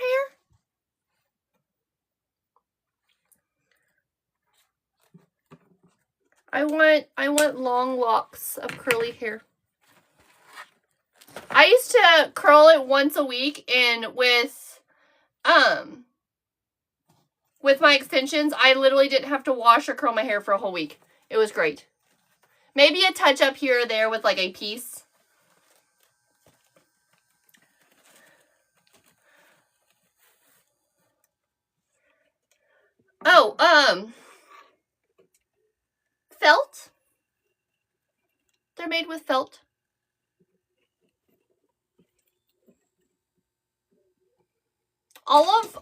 hair? I want long locks of curly hair. I used to curl it once a week, and with my extensions, I literally didn't have to wash or curl my hair for a whole week. It was great. Maybe a touch up here or there with like a piece. Oh, felt. They're made with felt. Almost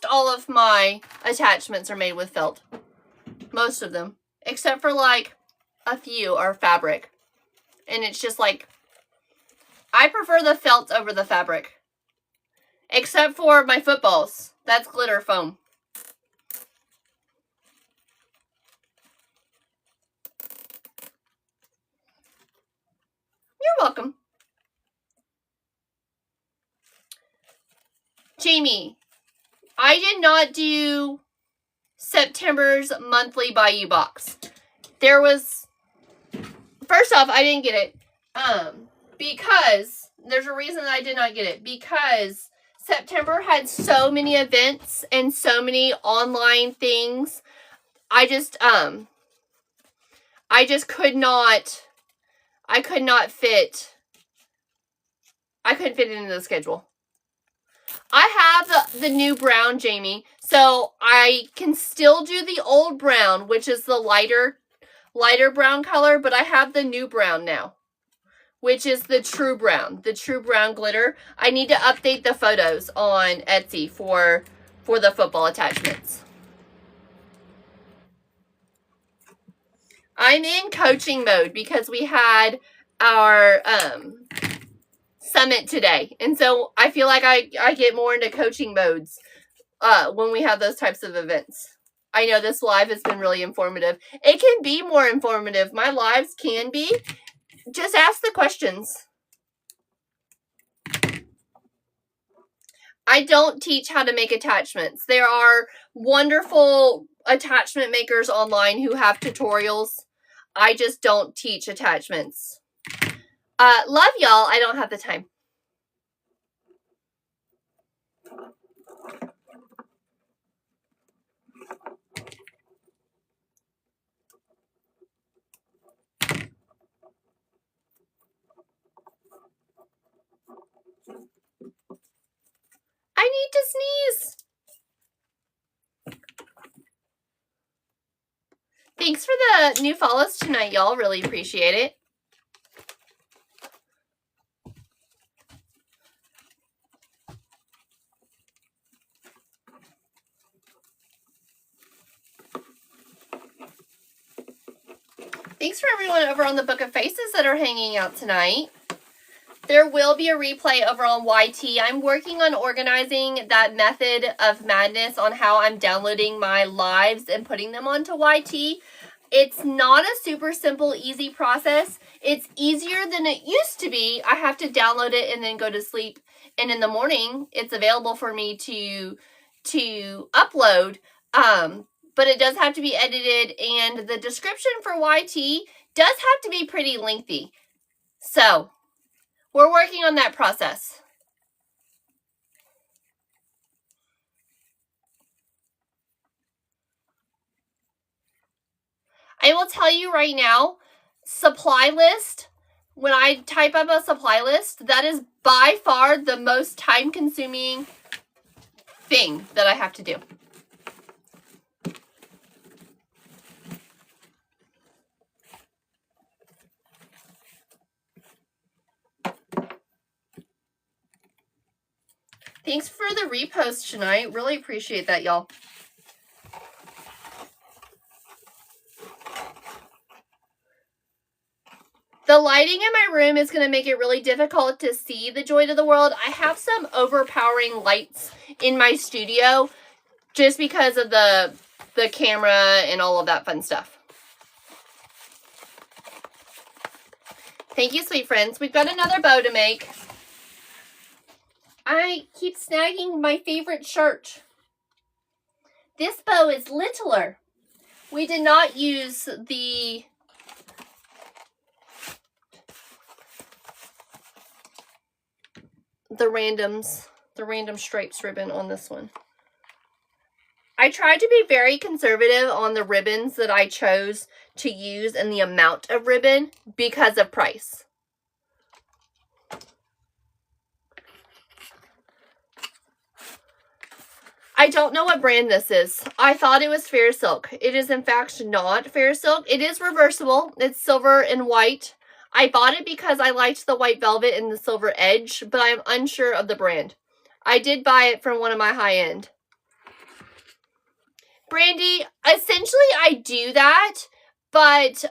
all of my attachments are made with felt. Most of them. Except for like a few are fabric. And it's just like, I prefer the felt over the fabric. Except for my footballs. That's glitter foam. You're welcome. Jamie, I did not do September's monthly Bayou box. There was, first off, I didn't get it. Because there's a reason that I did not get it. Because September had so many events and so many online things. I could not fit. I couldn't fit it into the schedule. I have the new brown, Jamie, so I can still do the old brown, which is the lighter brown color, but I have the new brown now, which is the true brown glitter. I need to update the photos on Etsy for the football attachments. I'm in coaching mode because we had our summit today, and so I feel like I get more into coaching modes when we have those types of events. I know this live has been really informative. It can be more informative. My lives can be. Just ask the questions. I don't teach how to make attachments. There are wonderful attachment makers online who have tutorials. I just don't teach attachments. Love y'all. I don't have the time. I need to sneeze. Thanks for the new follows tonight, y'all. Really appreciate it. Thanks for everyone over on the Book of Faces that are hanging out tonight. There will be a replay over on YT. I'm working on organizing that method of madness on how I'm downloading my lives and putting them onto YT. It's not a super simple, easy process. It's easier than it used to be. I have to download it and then go to sleep. And in the morning, it's available for me to to upload, but it does have to be edited, and the description for YT does have to be pretty lengthy. So we're working on that process. I will tell you right now, supply list, when I type up a supply list, that is by far the most time-consuming thing that I have to do. Thanks for the repost tonight. Really appreciate that, y'all. The lighting in my room is going to make it really difficult to see the Joy to the World. I have some overpowering lights in my studio just because of the camera and all of that fun stuff. Thank you, sweet friends. We've got another bow to make. I keep snagging my favorite shirt. This bow is littler. We did not use the random stripes ribbon on this one. I tried to be very conservative on the ribbons that I chose to use and the amount of ribbon because of price. I don't know what brand this is. I thought it was Fair Silk. It is in fact not Fair Silk. It is reversible. It's silver and white. I bought it because I liked the white velvet and the silver edge, but I'm unsure of the brand. I did buy it from one of my high-end. Brandy, essentially I do that, but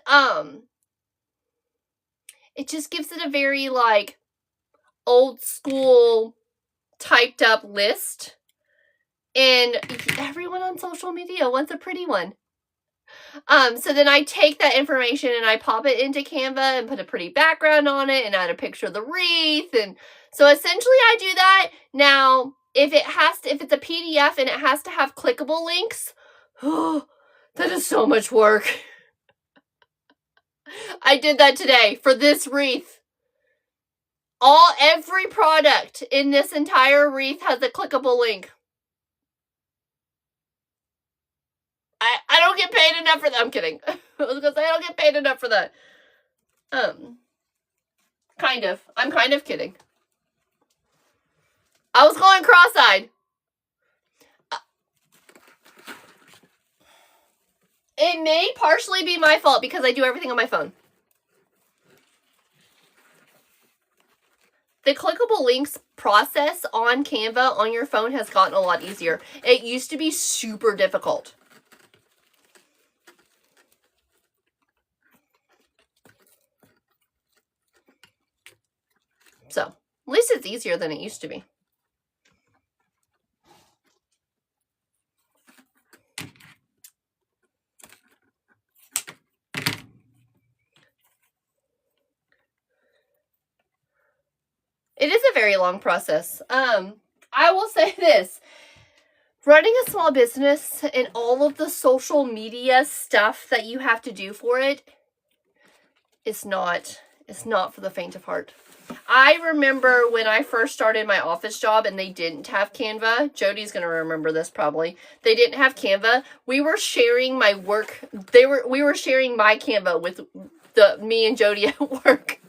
it just gives it a very like old school typed up list. And everyone on social media wants a pretty one. So then I take that information and I pop it into Canva and put a pretty background on it and add a picture of the wreath. And so essentially I do that. Now, if it's a PDF and it has to have clickable links, oh, that is so much work. I did that today for this wreath. Every product in this entire wreath has a clickable link. I don't get paid enough for that. I'm kidding. I was gonna say I don't get paid enough for that. Kind of. I'm kind of kidding. I was going cross-eyed. It may partially be my fault because I do everything on my phone. The clickable links process on Canva on your phone has gotten a lot easier. It used to be super difficult. So, at least it's easier than it used to be. It is a very long process. I will say this. Running a small business and all of the social media stuff that you have to do for it is not for the faint of heart. I remember when I first started my office job and they didn't have Canva. Jody's going to remember this probably. They didn't have Canva. We were sharing my work. We were sharing my Canva with me and Jody at work.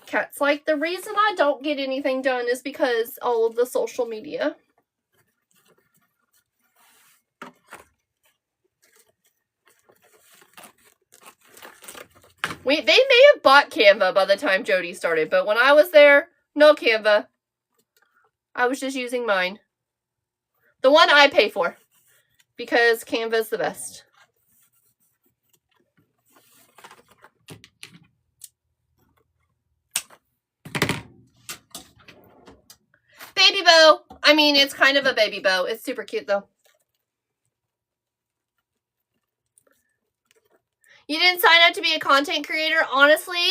Cat's like, the reason I don't get anything done is because all of the social media. They may have bought Canva by the time Jody started, but when I was there, no Canva. I was just using mine. The one I pay for. Because Canva's the best. Baby bow. I mean, it's kind of a baby bow. It's super cute, though. You didn't sign up to be a content creator? Honestly,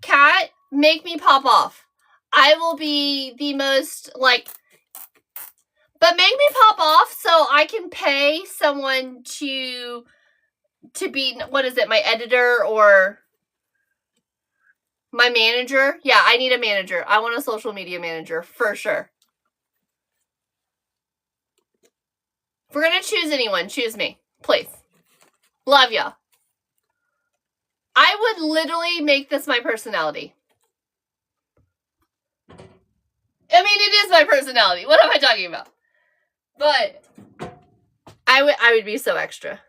Kat, make me pop off. I will be the most, like, But make me pop off so I can pay someone to be, what is it, my editor or my manager? Yeah, I need a manager. I want a social media manager for sure. If we're going to choose anyone, choose me. Please. Love ya. I would literally make this my personality. I mean, it is my personality. What am I talking about? But I would be so extra.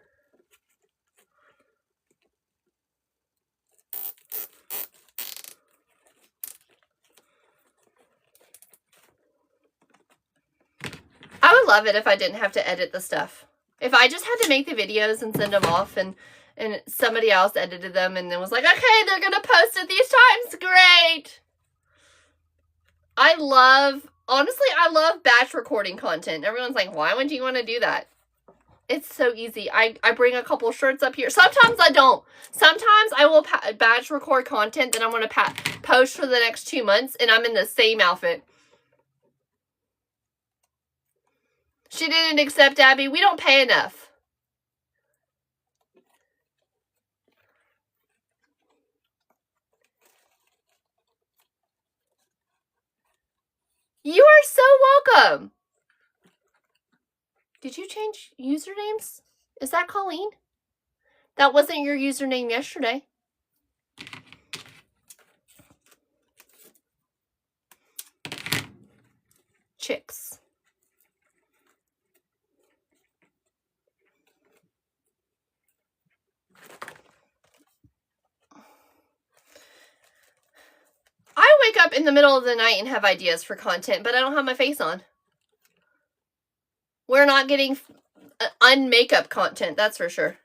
I would love it if I didn't have to edit the stuff. If I just had to make the videos and send them off and somebody else edited them and then was like, okay, they're going to post it these times. Great. Honestly, I love batch recording content. Everyone's like, why would you want to do that? It's so easy. I bring a couple shirts up here. Sometimes I don't. Sometimes I will batch record content that I'm going to post for the next 2 months and I'm in the same outfit. She didn't accept, Abby. We don't pay enough. You are so welcome. Did you change usernames? Is that Colleen? That wasn't your username yesterday. Chicks. I wake up in the middle of the night and have ideas for content, but I don't have my face on. We're not getting unmakeup content, that's for sure.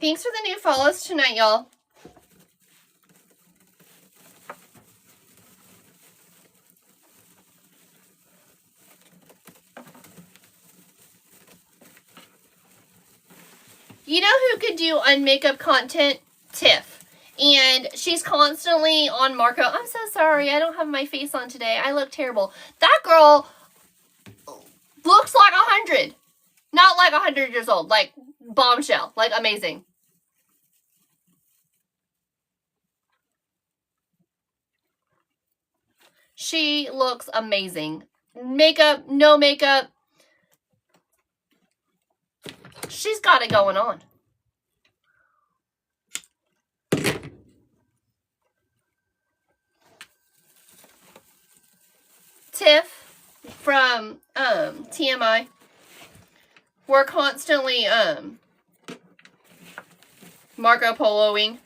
Thanks for the new follows tonight, y'all. You know who could do unmakeup content? Tiff. And she's constantly on Marco. I'm so sorry. I don't have my face on today. I look terrible. That girl looks like 100. Not like 100 years old. Like bombshell. Like amazing. She looks amazing. Makeup, no makeup. She's got it going on. Tiff from TMI. We're constantly Marco Poloing.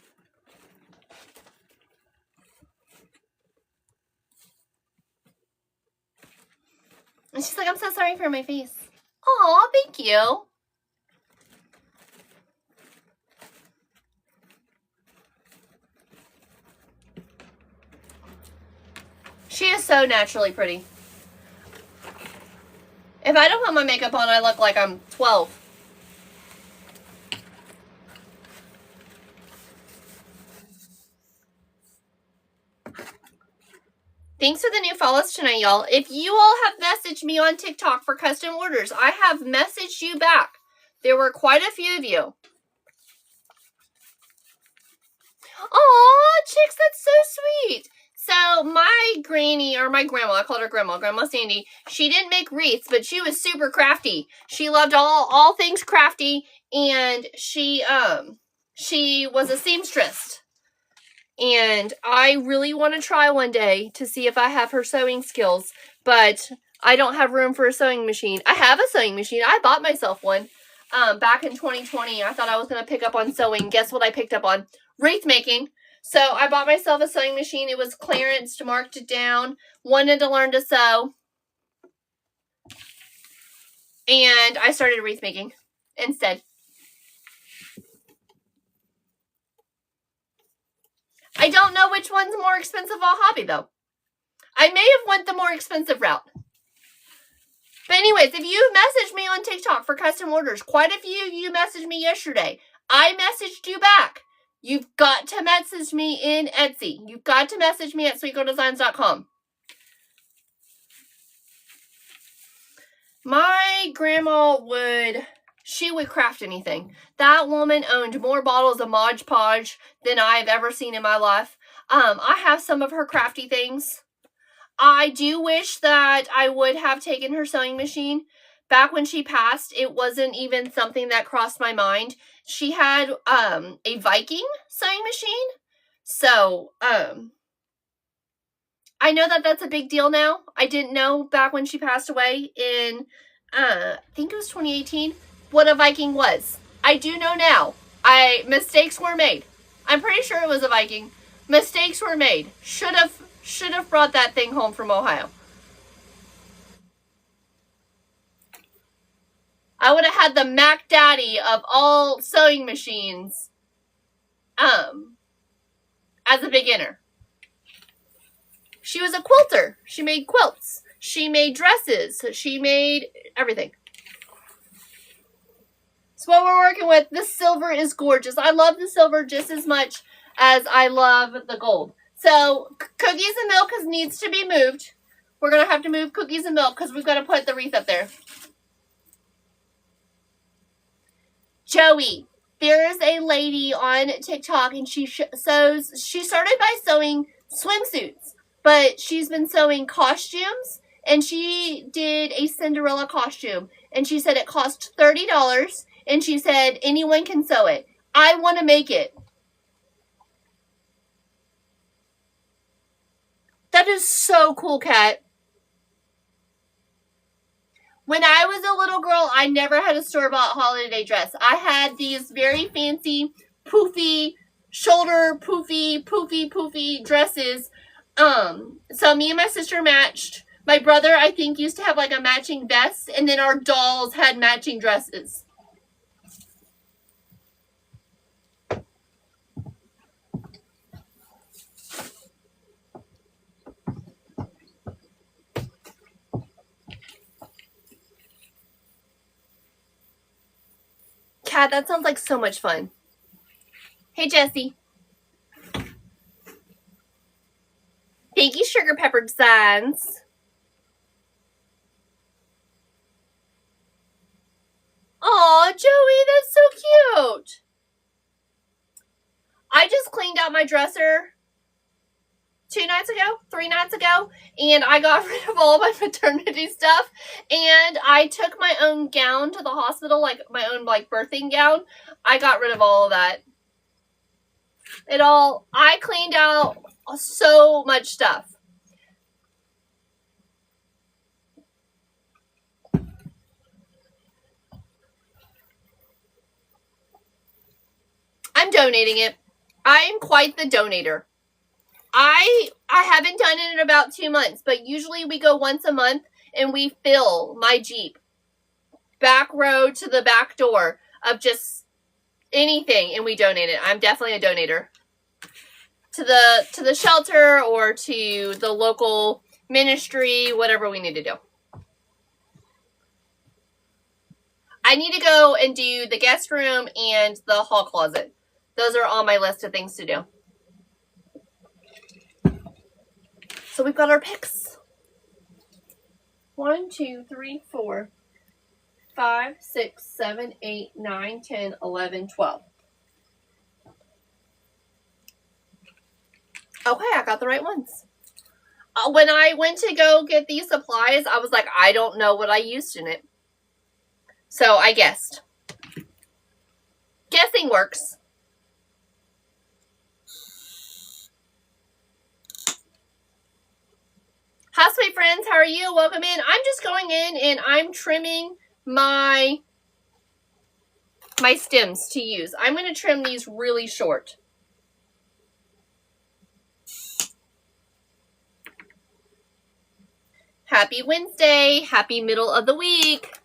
And she's like, I'm so sorry for my face. Aw, thank you. She is so naturally pretty. If I don't put my makeup on, I look like I'm 12. Thanks for the new follows tonight, y'all. If you all have messaged me on TikTok for custom orders, I have messaged you back. There were quite a few of you. Aw, chicks, that's so sweet. So my granny, or my grandma, I called her Grandma Sandy, she didn't make wreaths, but she was super crafty. She loved all things crafty, and she was a seamstress. And I really want to try one day to see if I have her sewing skills, but I don't have room for a sewing machine. I have a sewing machine. I bought myself one back in 2020. I thought I was going to pick up on sewing. Guess what I picked up on? Wreath making. So I bought myself a sewing machine. It was clearance, marked it down. Wanted to learn to sew. And I started wreath making instead. I don't know which one's more expensive of a hobby, though. I may have went the more expensive route. But anyways, if you messaged me on TikTok for custom orders, quite a few of you messaged me yesterday. I messaged you back. you've got to message me in Etsy. You've got to message me at sweetgirldesigns.com. My grandma she would craft anything. That woman owned more bottles of Mod Podge than I've ever seen in my life. I have some of her crafty things. I do wish that I would have taken her sewing machine. Back when she passed, it wasn't even something that crossed my mind. She had a Viking sewing machine. So, I know that that's a big deal now. I didn't know back when she passed away in, I think it was 2018, what a Viking was. I do know now. Mistakes were made. I'm pretty sure it was a Viking. Mistakes were made. Should have brought that thing home from Ohio. I would have had the Mac Daddy of all sewing machines as a beginner. She was a quilter. She made quilts. She made dresses. She made everything. So what we're working with, this silver is gorgeous. I love the silver just as much as I love the gold. So cookies and milk needs to be moved. We're going to have to move cookies and milk because we've got to put the wreath up there. Joey, there is a lady on TikTok and she started by sewing swimsuits, but she's been sewing costumes, and she did a Cinderella costume, and she said it cost $30, and she said anyone can sew it. I want to make it. That is so cool, Kat. When I was a little girl, I never had a store-bought holiday dress. I had these very fancy, poofy, shoulder poofy dresses. So me and my sister matched. My brother, I think, used to have like a matching vest, and then our dolls had matching dresses. Kat, that sounds like so much fun. Hey, Jessie. Thank you, Sugar Pepper Designs. Aw, Joey, that's so cute. I just cleaned out my dresser 3 nights ago, and I got rid of all my maternity stuff, and I took my own gown to the hospital, like my own like birthing gown. I got rid of all of that. I cleaned out so much stuff. I'm donating it. I am quite the donator. I haven't done it in about 2 months, but usually we go once a month and we fill my Jeep back row to the back door of just anything, and we donate it. I'm definitely a donator to the shelter or to the local ministry, whatever we need to do. I need to go and do the guest room and the hall closet. Those are on my list of things to do. So we've got our picks. 1, 2, 3, 4, 5, 6, 7, 8, 9, 10, 11, 12. Okay, I got the right ones. When I went to go get these supplies, I was like, I don't know what I used in it. So I guessed. Guessing works. Hi, sweet friends. How are you? Welcome in. I'm just going in and I'm trimming my stems to use. I'm going to trim these really short. Happy Wednesday. Happy middle of the week.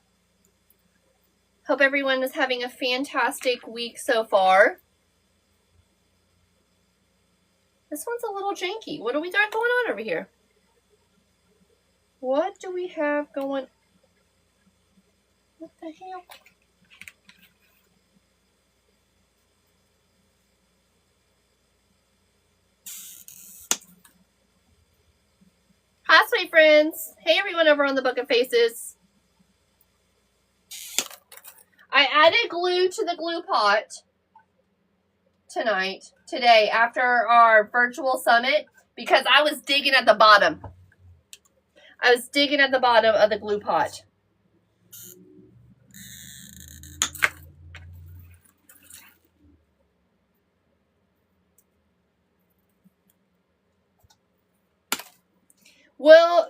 Hope everyone is having a fantastic week so far. This one's a little janky. What do we got going on over here? What do we have going? What the hell? friends. Hey, everyone over on the Book of Faces. I added glue to the glue pot today, after our virtual summit, because I was digging at the bottom. I was digging at the bottom of the glue pot. Well,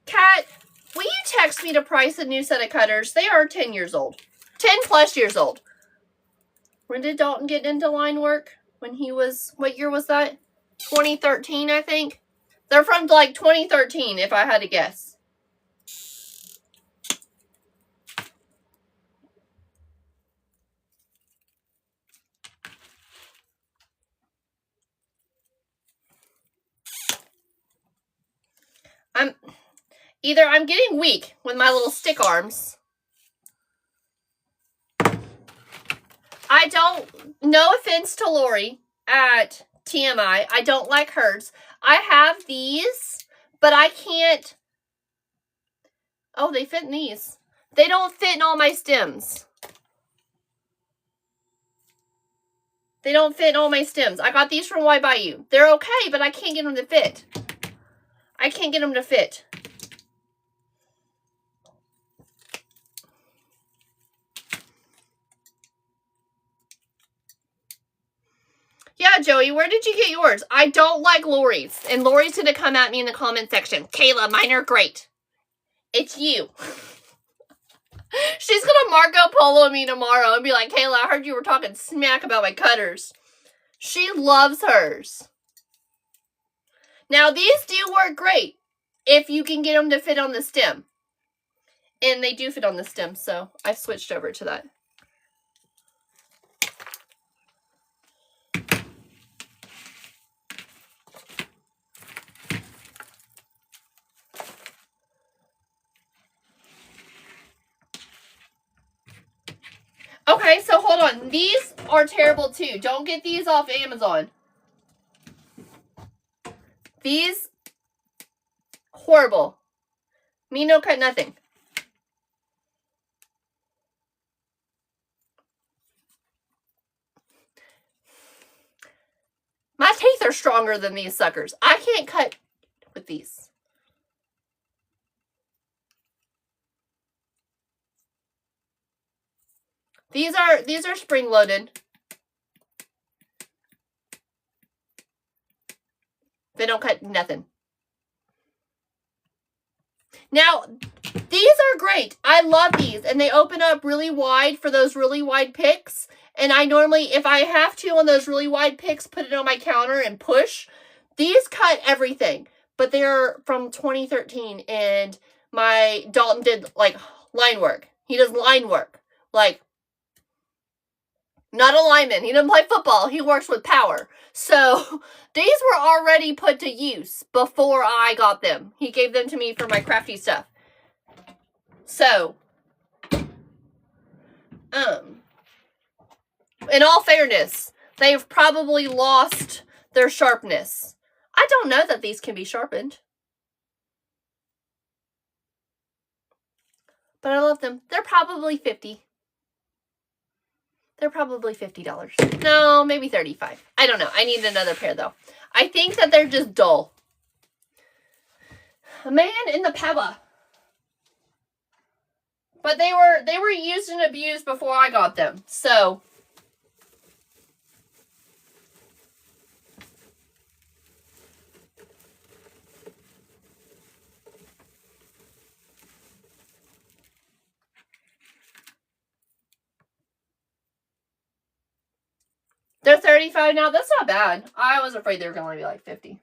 Kat, will you text me to price a new set of cutters? They are 10 years old. 10 plus years old. When did Dalton get into line work? When he was, what year was that? 2013, I think. They're from like 2013, if I had to guess. I'm getting weak with my little stick arms. I don't, no offense to Lori at TMI, I don't like hers. I have these, but I can't. Oh, they fit in these. They don't fit in all my stems. They don't fit in all my stems. I got these from White Bayou. They're okay, but I can't get them to fit. I can't get them to fit. Yeah, Joey, where did you get yours? I don't like Lori's. And Lori's going to come at me in the comment section. Kayla, mine are great. It's you. She's going to Marco Polo me tomorrow and be like, Kayla, I heard you were talking smack about my cutters. She loves hers. Now, these do work great if you can get them to fit on the stem. And they do fit on the stem, so I've switched over to that. Okay, so hold on. These are terrible too. Don't get these off Amazon. These, horrible. Me no cut nothing. My teeth are stronger than these suckers. I can't cut with these. These are spring loaded. They don't cut nothing. Now, these are great. I love these. And they open up really wide for those really wide picks. And I normally, if I have to on those really wide picks, put it on my counter and push. These cut everything. But they're from 2013. And my Dalton did, like, line work. He does line work. Like, not a lineman. He doesn't play football. He works with power. So, these were already put to use before I got them. He gave them to me for my crafty stuff. So, in all fairness, they've probably lost their sharpness. I don't know that these can be sharpened. But I love them. They're probably $50. They're probably $50. No, maybe $35. I don't know. I need another pair, though. I think that they're just dull. A man in the power. But they were used and abused before I got them. So, they're $35 now. That's not bad. I was afraid they were going to be like $50.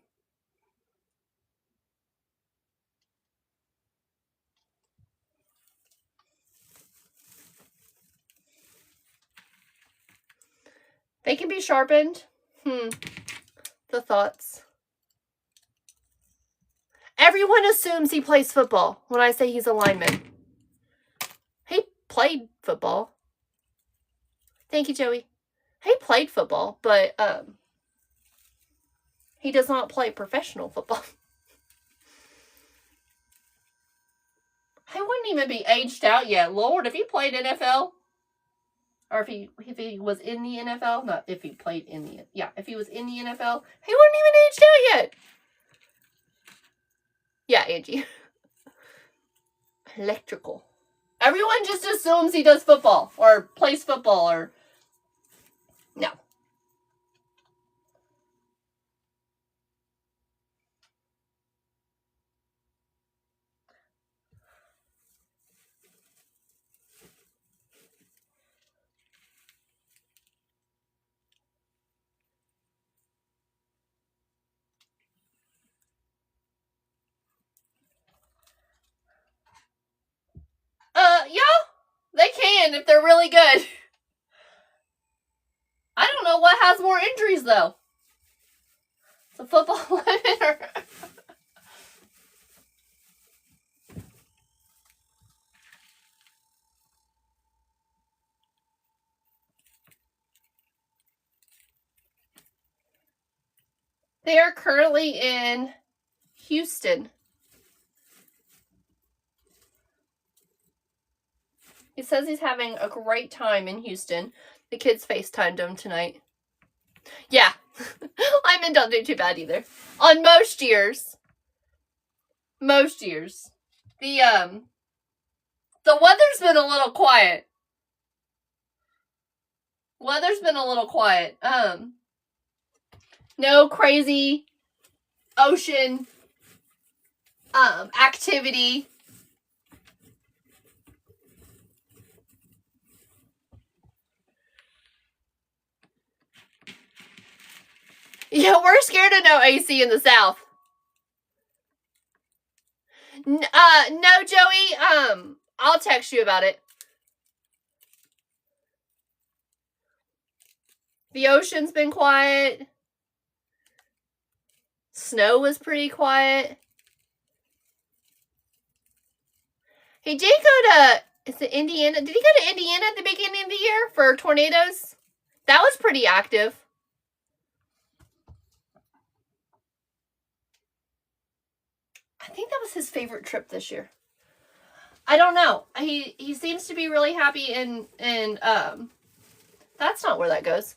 They can be sharpened. The thoughts. Everyone assumes he plays football when I say he's a lineman. He played football. Thank you, Joey. He played football, but He does not play professional football. He wouldn't even be aged out yet. Lord, if he played NFL, or if he was in the NFL, not if he played in the, yeah, if he was in the NFL, he wouldn't even aged out yet. Yeah, Angie. Electrical. Everyone just assumes he does football or plays football or no. Yeah, they can if they're really good. I don't know what has more injuries though. The football women or they are currently in Houston. He says he's having a great time in Houston. The kids FaceTimed him tonight. Yeah. I mean, don't do too bad either. On most years. Most years. The weather's been a little quiet. Weather's been a little quiet. No crazy ocean activity. Yeah, we're scared of no AC in the South. No, Joey, I'll text you about it. The ocean's been quiet. Snow was pretty quiet. He did go to, is it Indiana? Did he go to Indiana at the beginning of the year for tornadoes? That was pretty active. I think that was his favorite trip this year. I don't know. He seems to be really happy and that's not where that goes.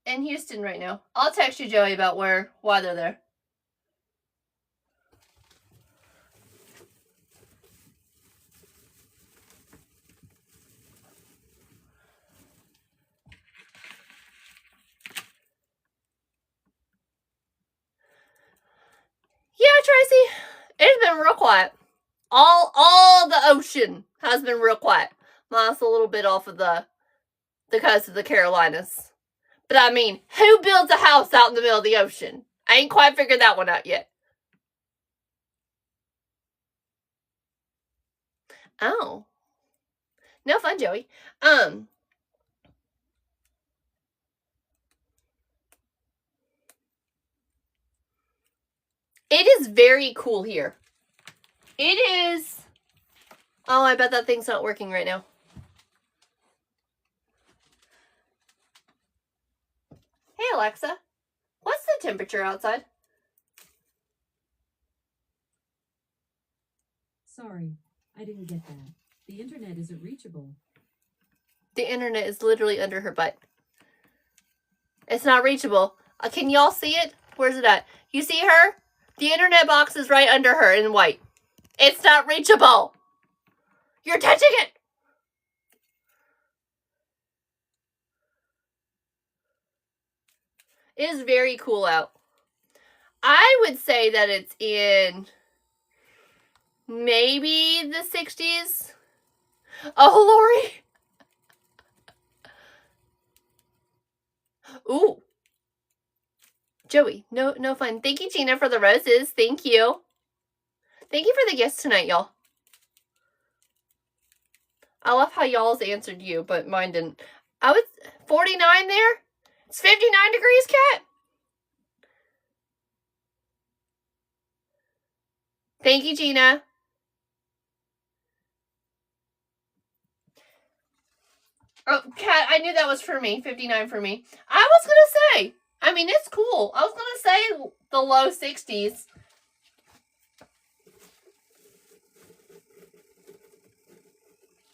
In Houston right now. I'll text you, Joey, about why they're there. Yeah, Tracy, it's been real quiet. All the ocean has been real quiet. Minus a little bit off of the coast of the Carolinas. But I mean, who builds a house out in the middle of the ocean? I ain't quite figured that one out yet. Oh. No fun, Joey. It is very cool here. It is. Oh, I bet that thing's not working right now. Hey, Alexa. What's the temperature outside? Sorry, I didn't get that. The internet isn't reachable. The internet is literally under her butt. It's not reachable. Can y'all see it? Where's it at? You see her? The internet box is right under her in white. It's not reachable. You're touching it. It is very cool out. I would say that it's in maybe the 60s. Oh, Lori. Ooh. Joey, no fun. Thank you, Gina, for the roses. Thank you. Thank you for the gifts tonight, y'all. I love how y'all's answered you, but mine didn't. I was 49 there. It's 59 degrees, Kat. Thank you, Gina. Oh, Cat, I knew that was for me. 59 for me. I was going to say, I mean, it's cool. I was going to say the low 60s.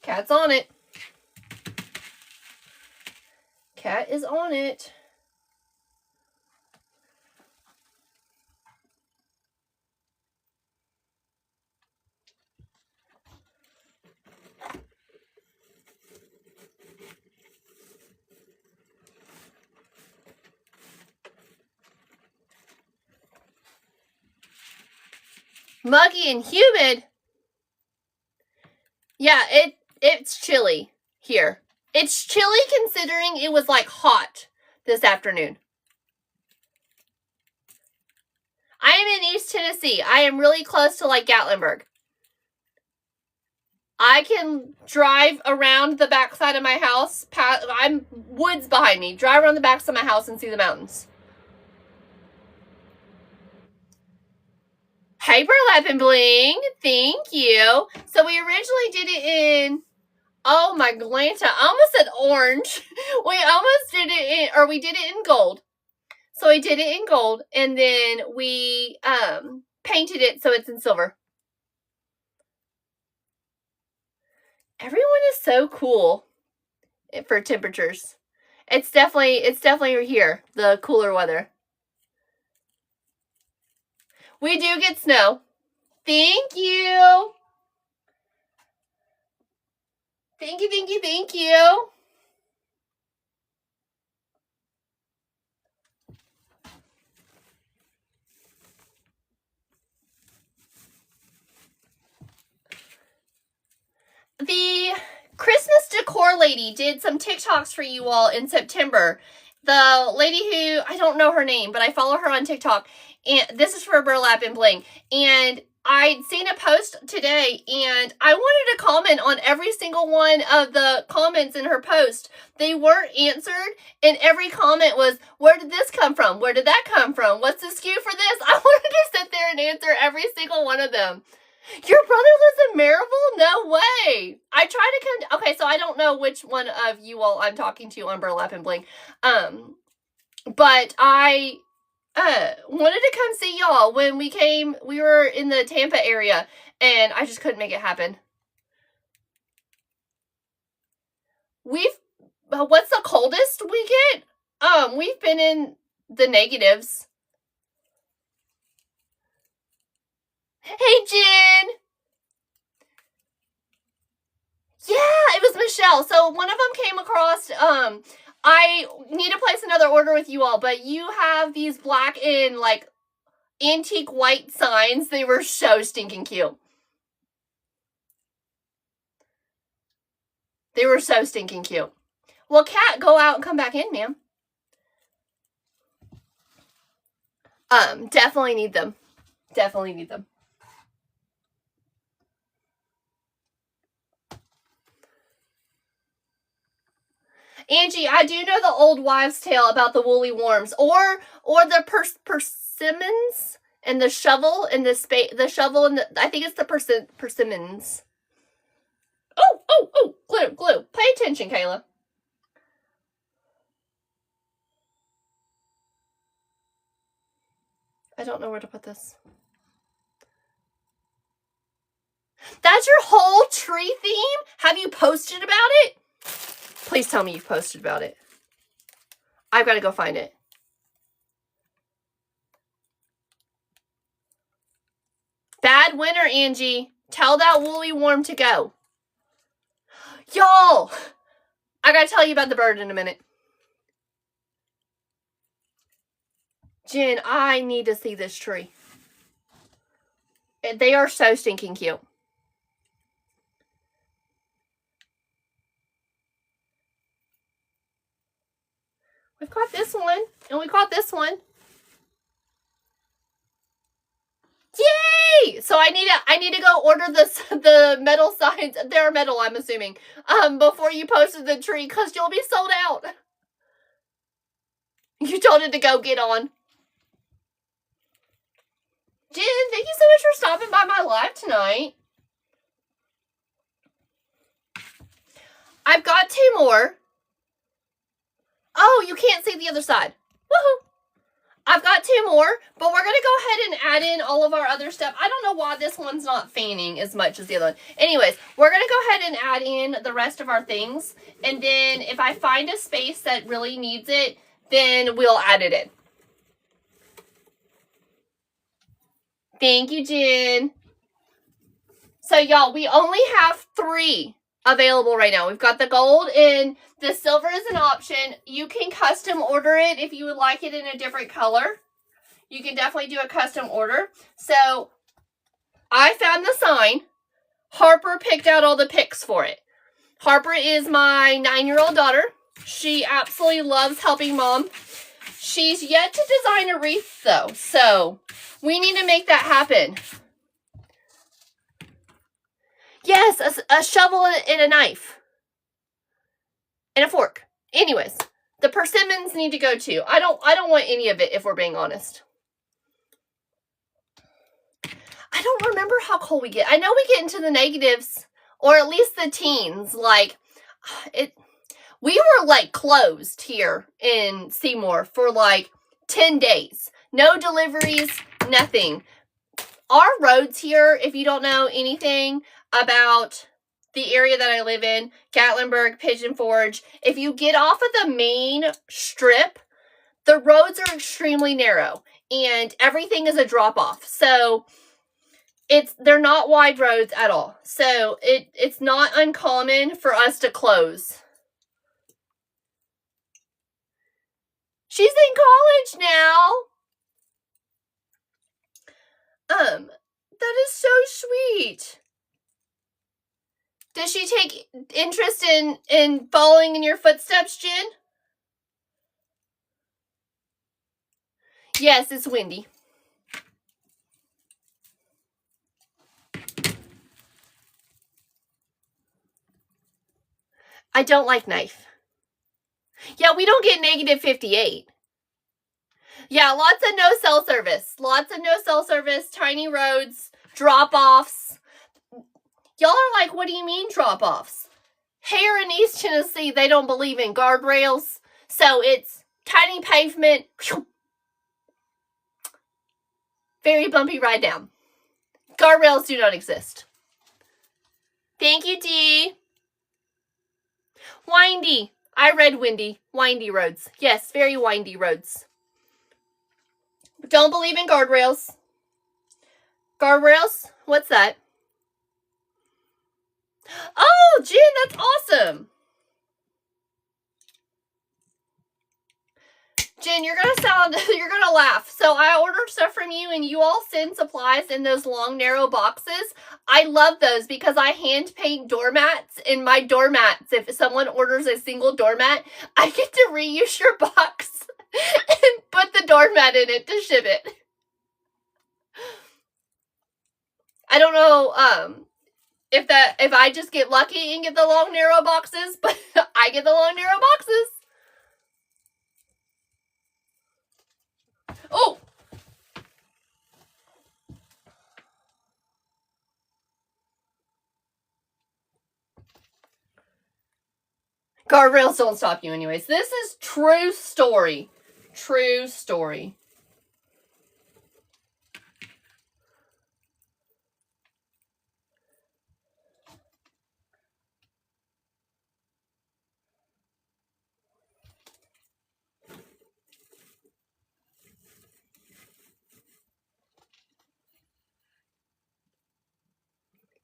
Cat's on it. Cat is on it. Muggy and humid. Yeah, it's chilly here. It's chilly considering it was like hot this afternoon. I am in East Tennessee. I am really close to like Gatlinburg. I can drive around the backside of my house. I'm woods behind me. Drive around the backside of my house and see the mountains. Hey, Burlap and Bling. Thank you. So we originally did it in, oh my Glanta, I almost said orange. We almost did it in, or we did it in gold. So I did it in gold, and then we painted it so it's in silver. Everyone is so cool for temperatures. It's definitely here, the cooler weather. We do get snow. Thank you. Thank you, thank you, thank you. The Christmas decor lady did some TikToks for you all in September. The lady who, I don't know her name, but I follow her on TikTok. And this is for Burlap and Bling. And I'd seen a post today, and I wanted to comment on every single one of the comments in her post. They weren't answered, and every comment was, where did this come from? Where did that come from? What's the SKU for this? I wanted to sit there and answer every single one of them. Your brother lives in Maryville? No way. I tried to come. Okay, so I don't know which one of you all I'm talking to on Burlap and Bling. But I wanted to come see y'all when we came. We were in the Tampa area, and I just couldn't make it happen. What's the coldest we get? We've been in the negatives. Hey, Jen. Yeah, it was Michelle. So one of them came across, I need to place another order with you all, but you have these black and like antique white signs. They were so stinking cute. They were so stinking cute. Well, Kat, go out and come back in, ma'am. Definitely need them. Definitely need them. Angie, I do know the old wives' tale about the woolly worms, or the persimmons and the shovel and the shovel and I think it's the persimmons. Oh, glue. Pay attention, Kayla. I don't know where to put this. That's your whole tree theme? Have you posted about it? Please tell me you've posted about it. I've got to go find it. Bad winter, Angie. Tell that woolly worm to go. Y'all, I got to tell you about the bird in a minute. Jen, I need to see this tree. They are so stinking cute. We've got this one, and we've got this one. Yay! So I need to go order the metal signs. They're metal, I'm assuming. Before you posted the tree, because you'll be sold out. You told it to go get on. Jen, thank you so much for stopping by my live tonight. I've got 2 more. Oh, you can't see the other side. Woohoo! I've got 2 more, but we're going to go ahead and add in all of our other stuff. I don't know why this one's not fanning as much as the other one. Anyways, we're going to go ahead and add in the rest of our things. And then if I find a space that really needs it, then we'll add it in. Thank you, Jen. So, y'all, we only have 3 available right now. We've got the gold and the silver is an option. You can custom order it if you would like it in a different color. You can definitely do a custom order. So I found the sign. Harper picked out all the picks for it. Harper is my 9-year-old daughter. She absolutely loves helping mom. She's yet to design a wreath though, so we need to make that happen. Yes, a shovel and a knife. And a fork. Anyways, the persimmons need to go too. I don't want any of it if we're being honest. I don't remember how cold we get. I know we get into the negatives, or at least the teens. Like, we were like closed here in Seymour for like 10 days. No deliveries, nothing. Our roads here, if you don't know anything about the area that I live in, Gatlinburg, Pigeon Forge, if you get off of the main strip, the roads are extremely narrow and everything is a drop off. So they're not wide roads at all. So it's not uncommon for us to close. She's in college now. That is so sweet. Does she take interest in following in your footsteps, Jen? Yes, it's windy. I don't like knife. Yeah, we don't get negative 58. Yeah, lots of no cell service. Lots of no cell service, tiny roads, drop-offs. Y'all are like, what do you mean drop-offs? Here in East Tennessee, they don't believe in guardrails. So it's tiny pavement. Very bumpy ride down. Guardrails do not exist. Thank you, Dee. Windy. I read windy. Windy roads. Yes, very windy roads. Don't believe in guardrails. Guardrails? What's that? Oh, Jen, that's awesome. Jen, you're gonna laugh. So I ordered stuff from you and you all send supplies in those long, narrow boxes. I love those because I hand paint doormats, and my doormats, if someone orders a single doormat, I get to reuse your box and put the doormat in it to ship it. I don't know if I just get lucky and get the long, narrow boxes, but I get the long, narrow boxes. Oh! Guardrails don't stop you anyways. This is true story. True story.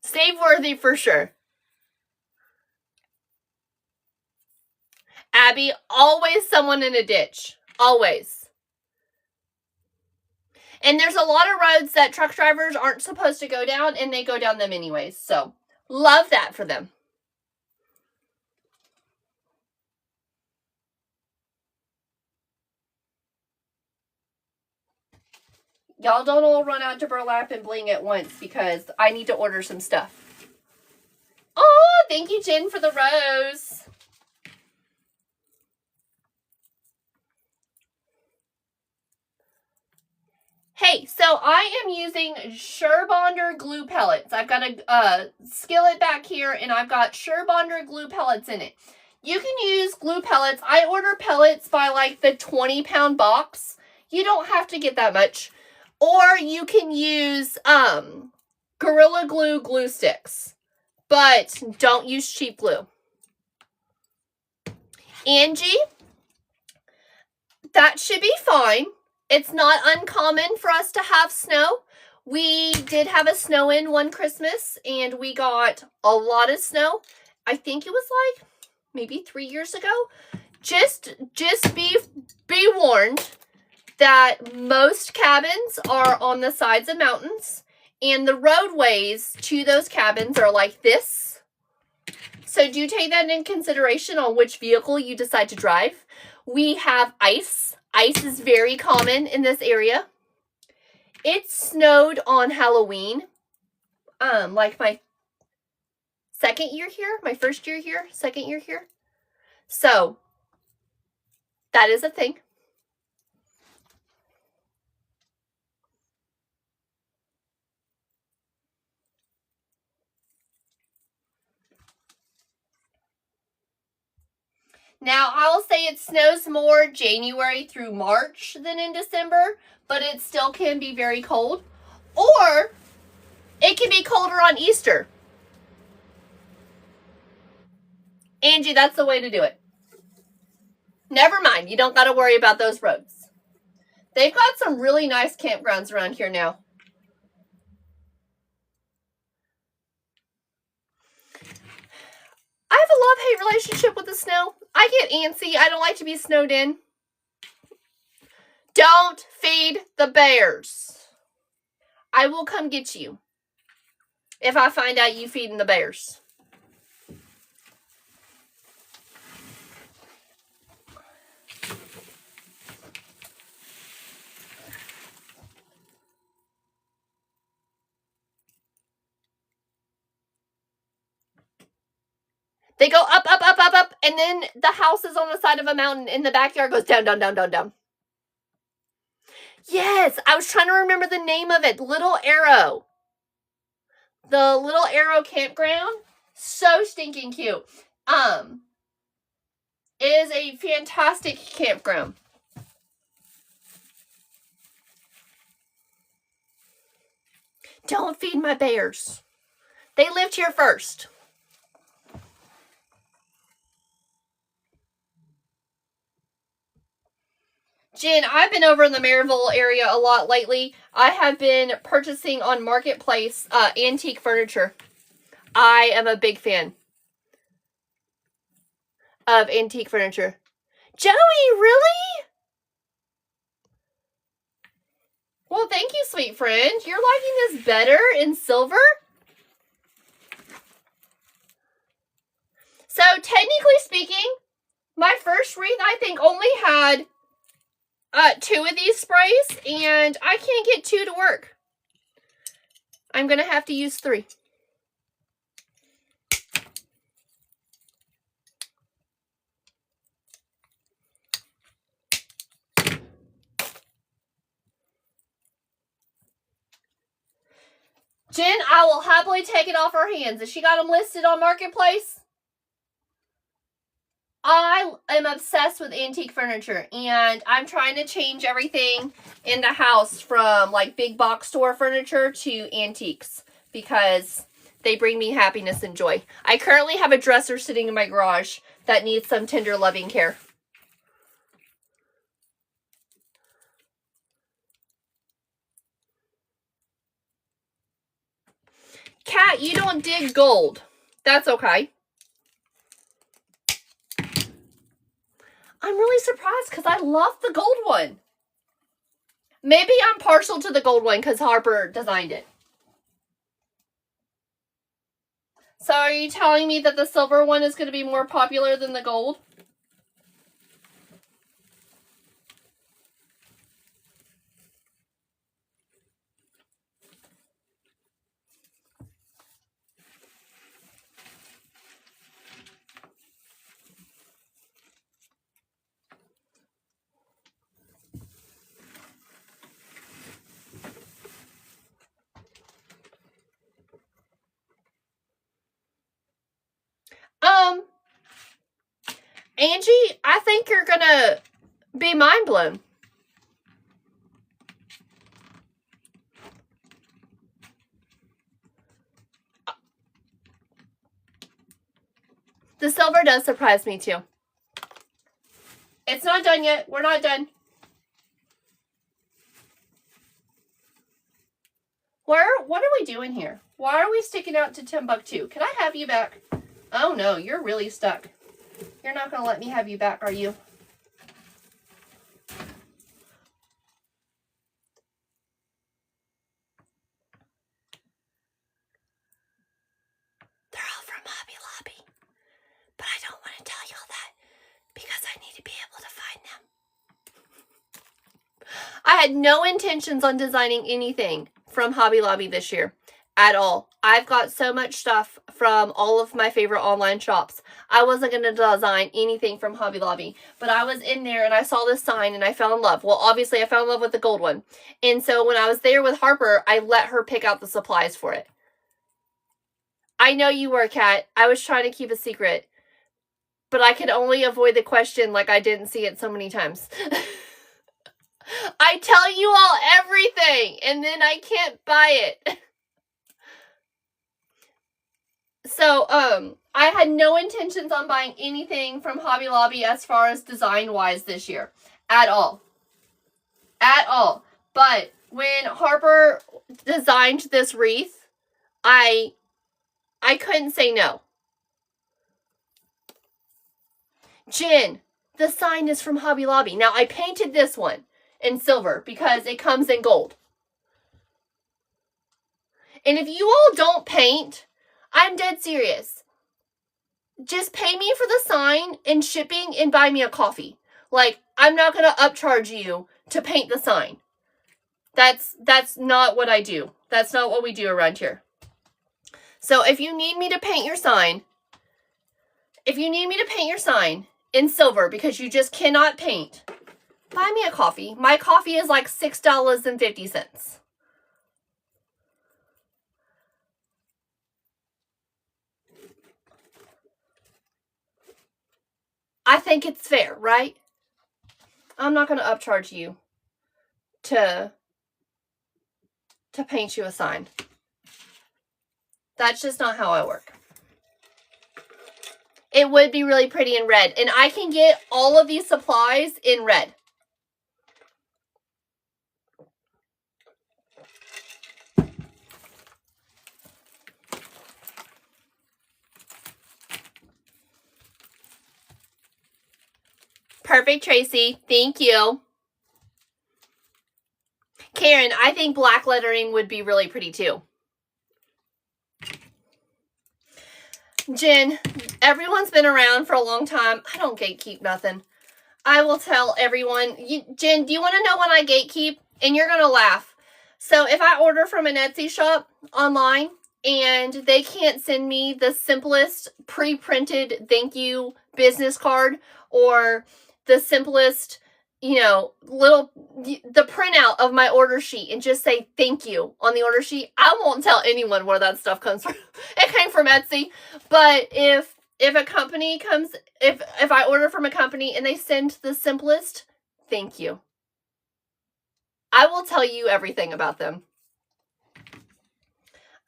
Save worthy for sure. Abby, always someone in a ditch. Always. And there's a lot of roads that truck drivers aren't supposed to go down, and they go down them anyways. So, love that for them. Y'all don't all run out to burlap and bling at once because I need to order some stuff. Oh, thank you, Jen, for the rose. Hey, so I am using Surebonder glue pellets. I've got a skillet back here, and I've got Surebonder glue pellets in it. You can use glue pellets. I order pellets by like the 20-pound box. You don't have to get that much. Or you can use Gorilla Glue glue sticks. But don't use cheap glue. Angie, that should be fine. It's not uncommon for us to have snow. We did have a snow-in one Christmas, and we got a lot of snow. I think it was like maybe 3 years ago. Just be warned that most cabins are on the sides of mountains, and the roadways to those cabins are like this. So do take that in consideration on which vehicle you decide to drive. We have ice. Ice is very common in this area. It snowed on Halloween. Like my second year here, my first year here, second year here. So that is a thing. Now, I'll say it snows more January through March than in December, but it still can be very cold. Or it can be colder on Easter. Angie, that's the way to do it. Never mind, you don't got to worry about those roads. They've got some really nice campgrounds around here now. I have a love-hate relationship with the snow. I get antsy. I don't like to be snowed in. Don't feed the bears. I will come get you if I find out you feeding the bears. They go up, up, up, up, up, and then the house is on the side of a mountain, and the backyard goes down, down, down, down, down. Yes, I was trying to remember the name of it. Little Arrow. The Little Arrow Campground. So stinking cute. It is a fantastic campground. Don't feed my bears. They lived here first. Jen, I've been over in the Maryville area a lot lately. I have been purchasing on Marketplace antique furniture. I am a big fan of antique furniture. Joey, really? Well, thank you, sweet friend. You're liking this better in silver? So, technically speaking, my first wreath, I think, only had 2 of these sprays, and I can't get 2 to work. I'm going to have to use 3. Jen, I will happily take it off her hands. If she got them listed on Marketplace, I am obsessed with antique furniture, and I'm trying to change everything in the house from like big box store furniture to antiques because they bring me happiness and joy. I currently have a dresser sitting in my garage that needs some tender loving care. Kat, you don't dig gold. That's okay. I'm really surprised because I love the gold one. Maybe I'm partial to the gold one because Harper designed it. So are you telling me that the silver one is going to be more popular than the gold? Angie, I think you're gonna be mind blown. The silver does surprise me too. It's not done yet. We're not done. What are we doing here? Why are we sticking out to Timbuktu? Can I have you back? Oh no, you're really stuck. You're not gonna let me have you back, are you? They're all from Hobby Lobby. But I don't want to tell you all that because I need to be able to find them. I had no intentions on designing anything from Hobby Lobby this year at all. I've got so much stuff from all of my favorite online shops. I wasn't going to design anything from Hobby Lobby, but I was in there and I saw this sign and I fell in love. Well, obviously I fell in love with the gold one. And so when I was there with Harper, I let her pick out the supplies for it. I know you were, Kat. I was trying to keep a secret, but I could only avoid the question like I didn't see it so many times. I tell you all everything and then I can't buy it. So, I had no intentions on buying anything from Hobby Lobby as far as design-wise this year. At all. At all. But when Harper designed this wreath, I couldn't say no. Jen, the sign is from Hobby Lobby. Now, I painted this one in silver because it comes in gold. And if you all don't paint, I'm dead serious. Just pay me for the sign and shipping and buy me a coffee. Like, I'm not going to upcharge you to paint the sign. That's not what I do. That's not what we do around here. So if you need me to paint your sign, in silver because you just cannot paint, buy me a coffee. My coffee is like $6.50. I think it's fair, right? I'm not going to upcharge you to paint you a sign. That's just not how I work. It would be really pretty in red. And I can get all of these supplies in red. Perfect, Tracy. Thank you. Karen, I think black lettering would be really pretty too. Jen, everyone's been around for a long time. I don't gatekeep nothing. I will tell everyone. Jen, do you want to know when I gatekeep? And you're going to laugh. So if I order from an Etsy shop online and they can't send me the simplest pre-printed thank you business card or the simplest, the printout of my order sheet and just say thank you on the order sheet, I won't tell anyone where that stuff comes from. It came from Etsy. But if a company comes, if I order from a company and they send the simplest thank you, I will tell you everything about them.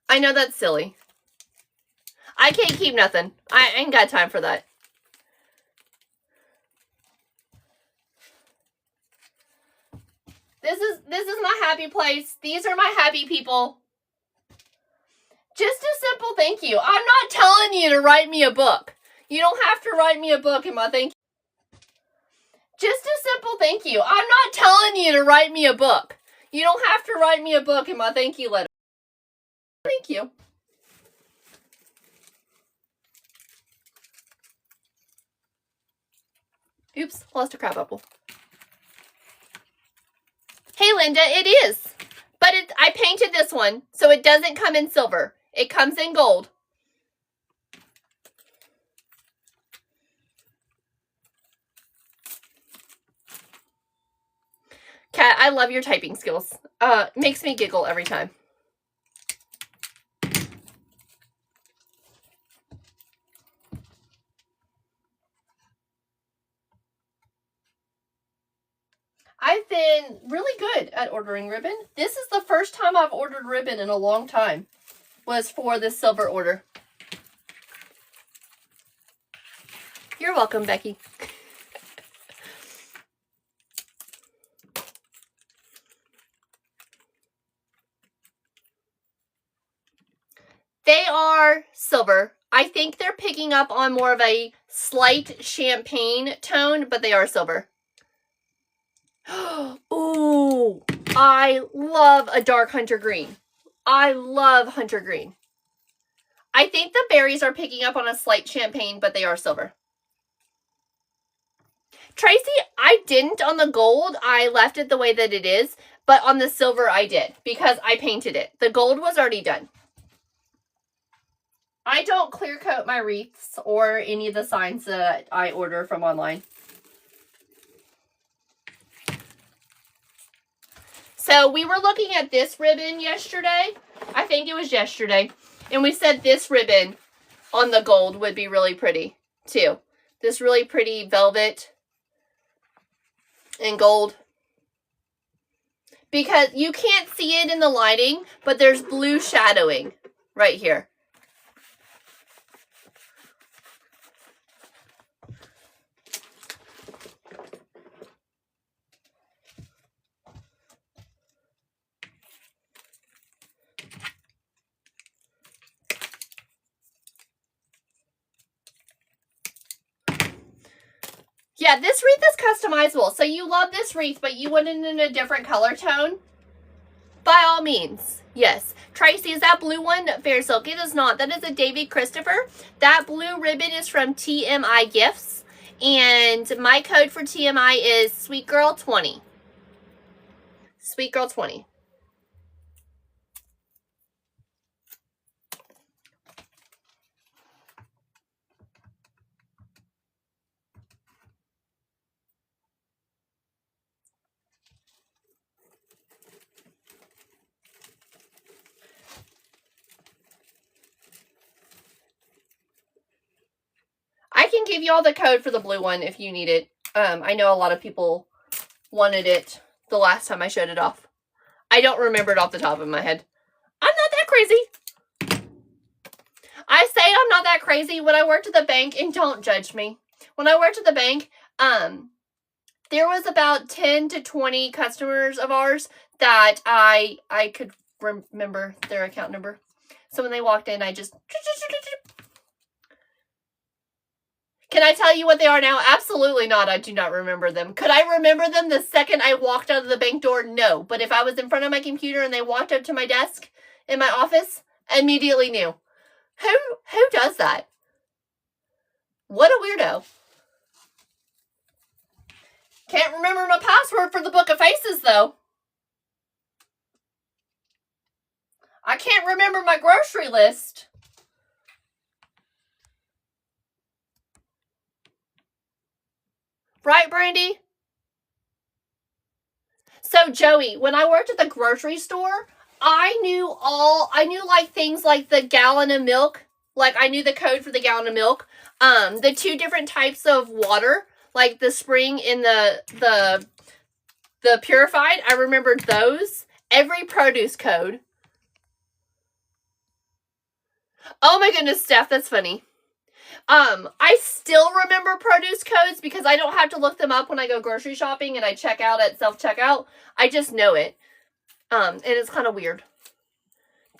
I know that's silly. I can't keep nothing. I ain't got time for that. This is my happy place. These are my happy people. Just a simple thank you. I'm not telling you to write me a book. You don't have to write me a book in my thank you. Just a simple thank you. I'm not telling you to write me a book. You don't have to write me a book in my thank you letter. Thank you. Oops, lost a crab apple. Hey, Linda, it is. But I painted this one, so it doesn't come in silver. It comes in gold. Kat, I love your typing skills. Makes me giggle every time. I've been really good at ordering ribbon. This is the first time I've ordered ribbon in a long time. Was for this silver order. You're welcome, Becky. They are silver. I think they're picking up on more of a slight champagne tone, but they are silver. Ooh, I love a dark hunter green. I love hunter green. I think the berries are picking up on a slight champagne, but they are silver. Tracy, I didn't on the gold. I left it the way that it is, but on the silver I did because I painted it. The gold was already done. I don't clear coat my wreaths or any of the signs that I order from online. So we were looking at this ribbon yesterday. I think it was yesterday. And we said this ribbon on the gold would be really pretty too. This really pretty velvet and gold. Because you can't see it in the lighting, but there's blue shadowing right here. Yeah, this wreath is customizable. So you love this wreath, but you want it in a different color tone? By all means, yes. Tracy, is that blue one Fair Silk? It is not. That is a David Christopher. That blue ribbon is from TMI Gifts. And my code for TMI is SweetGirl20. SweetGirl20. I can give you all the code for the blue one if you need it. I know a lot of people wanted it the last time I showed it off. I don't remember it off the top of my head. I'm not that crazy. I say I'm not that crazy. When I worked at the bank, and don't judge me. When I worked at the bank, there was about 10 to 20 customers of ours that I could remember their account number. So when they walked in, I just... Can I tell you what they are now? Absolutely not. I do not remember them. Could I remember them the second I walked out of the bank door? No. But if I was in front of my computer and they walked up to my desk in my office, I immediately knew. Who does that? What a weirdo. Can't remember my password for the Book of Faces, though. I can't remember my grocery list. Right, Brandy? So, Joey, when I worked at the grocery store, I knew like things like the gallon of milk. Like, I knew the code for the gallon of milk. The two different types of water, like the spring and the purified. I remembered those. Every produce code. Oh my goodness, Steph, that's funny. I still remember produce codes because I don't have to look them up when I go grocery shopping and I check out at self-checkout. I just know it. And it's kind of weird.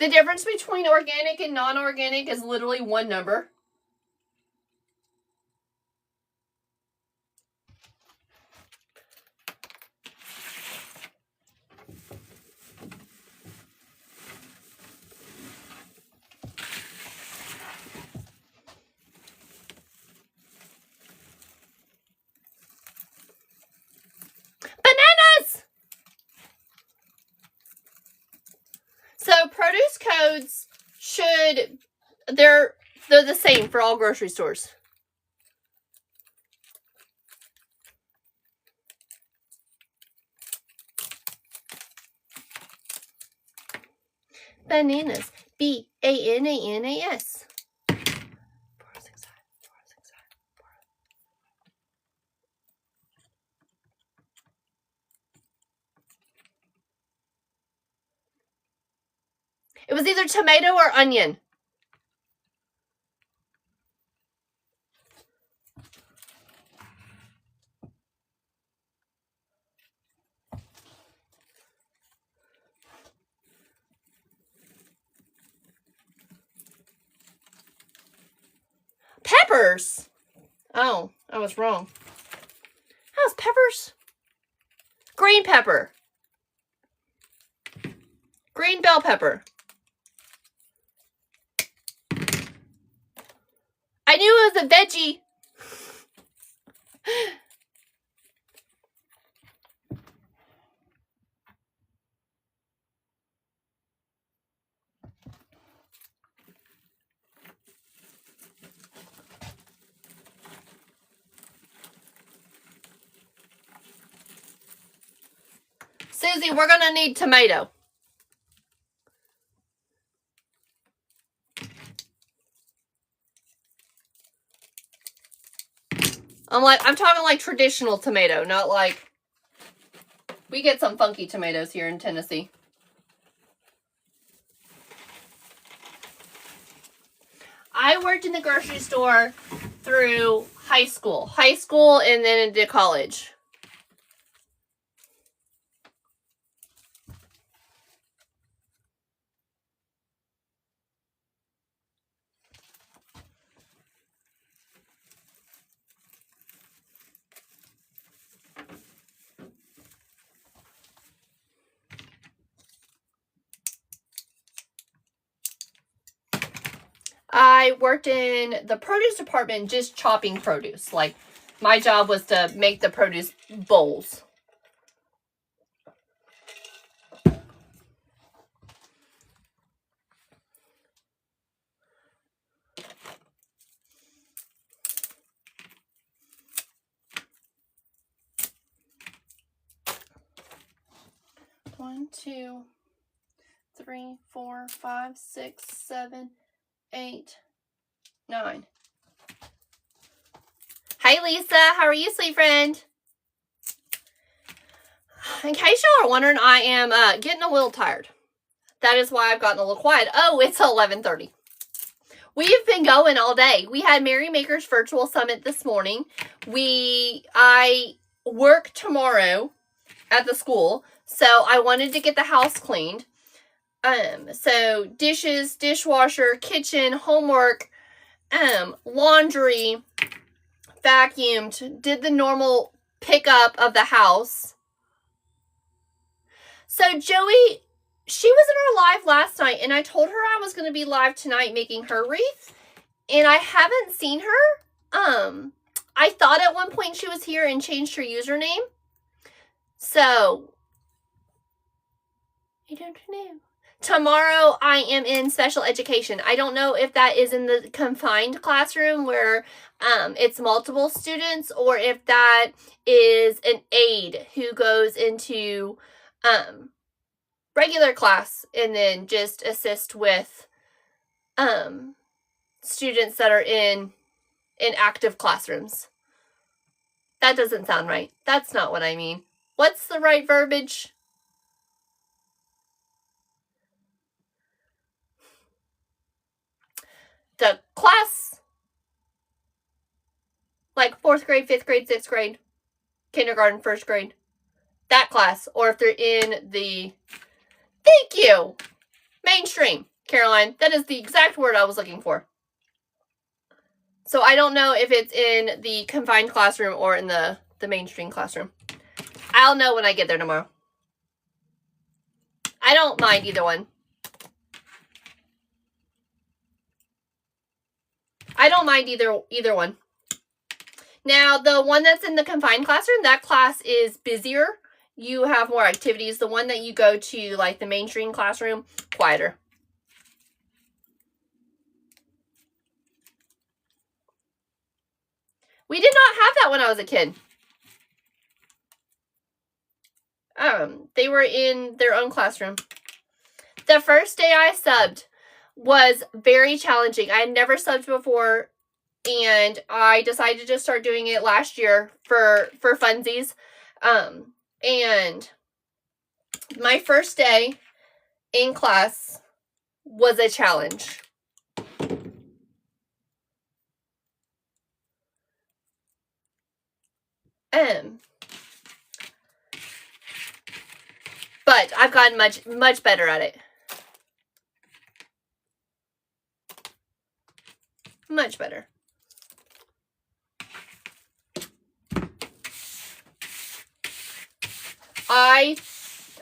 The difference between organic and non-organic is literally one number. Bananas! So produce codes they're the same for all grocery stores. Bananas. B-A-N-A-N-A-S. It was either tomato or onion. Peppers. Oh, I was wrong. How's peppers? Green pepper. Green bell pepper. I knew it was a veggie. Susie, we're gonna need tomato. I'm talking like traditional tomato, not like, we get some funky tomatoes here in Tennessee. I worked in the grocery store through high school, and then into college. I worked in the produce department just chopping produce. Like, my job was to make the produce bowls. One, 2, 3, 4, 5, 6, 7, 8, 9. Hi, Lisa. How are you, sweet friend? In case y'all are wondering, I am getting a little tired. That is why I've gotten a little quiet. Oh, it's 11:30. We've been going all day. We had Merry Makers Virtual Summit this morning. I work tomorrow at the school, so I wanted to get the house cleaned. So dishes, dishwasher, kitchen, homework, laundry, vacuumed, did the normal pickup of the house. So Joey, she was in our live last night, and I told her I was going to be live tonight making her wreath, and I haven't seen her. I thought at one point she was here and changed her username. So, I don't know. Tomorrow I am in special education. I don't know if that is in the confined classroom where it's multiple students, or if that is an aide who goes into regular class and then just assist with students that are in active classrooms. That doesn't sound right. That's not what I mean. What's the right verbiage? The class, like 4th grade, 5th grade, 6th grade, kindergarten, 1st grade, that class, or if they're in the, thank you, mainstream, Caroline. That is the exact word I was looking for. So I don't know if it's in the confined classroom or in the mainstream classroom. I'll know when I get there tomorrow. I don't mind either one. I don't mind either one. Now, the one that's in the confined classroom, that class is busier. You have more activities. The one that you go to, like the mainstream classroom, quieter. We did not have that when I was a kid. They were in their own classroom. The first day I subbed was very challenging. I had never subbed before, and I decided to start doing it last year for funsies. And my first day in class was a challenge. But I've gotten much better at it. Much better. I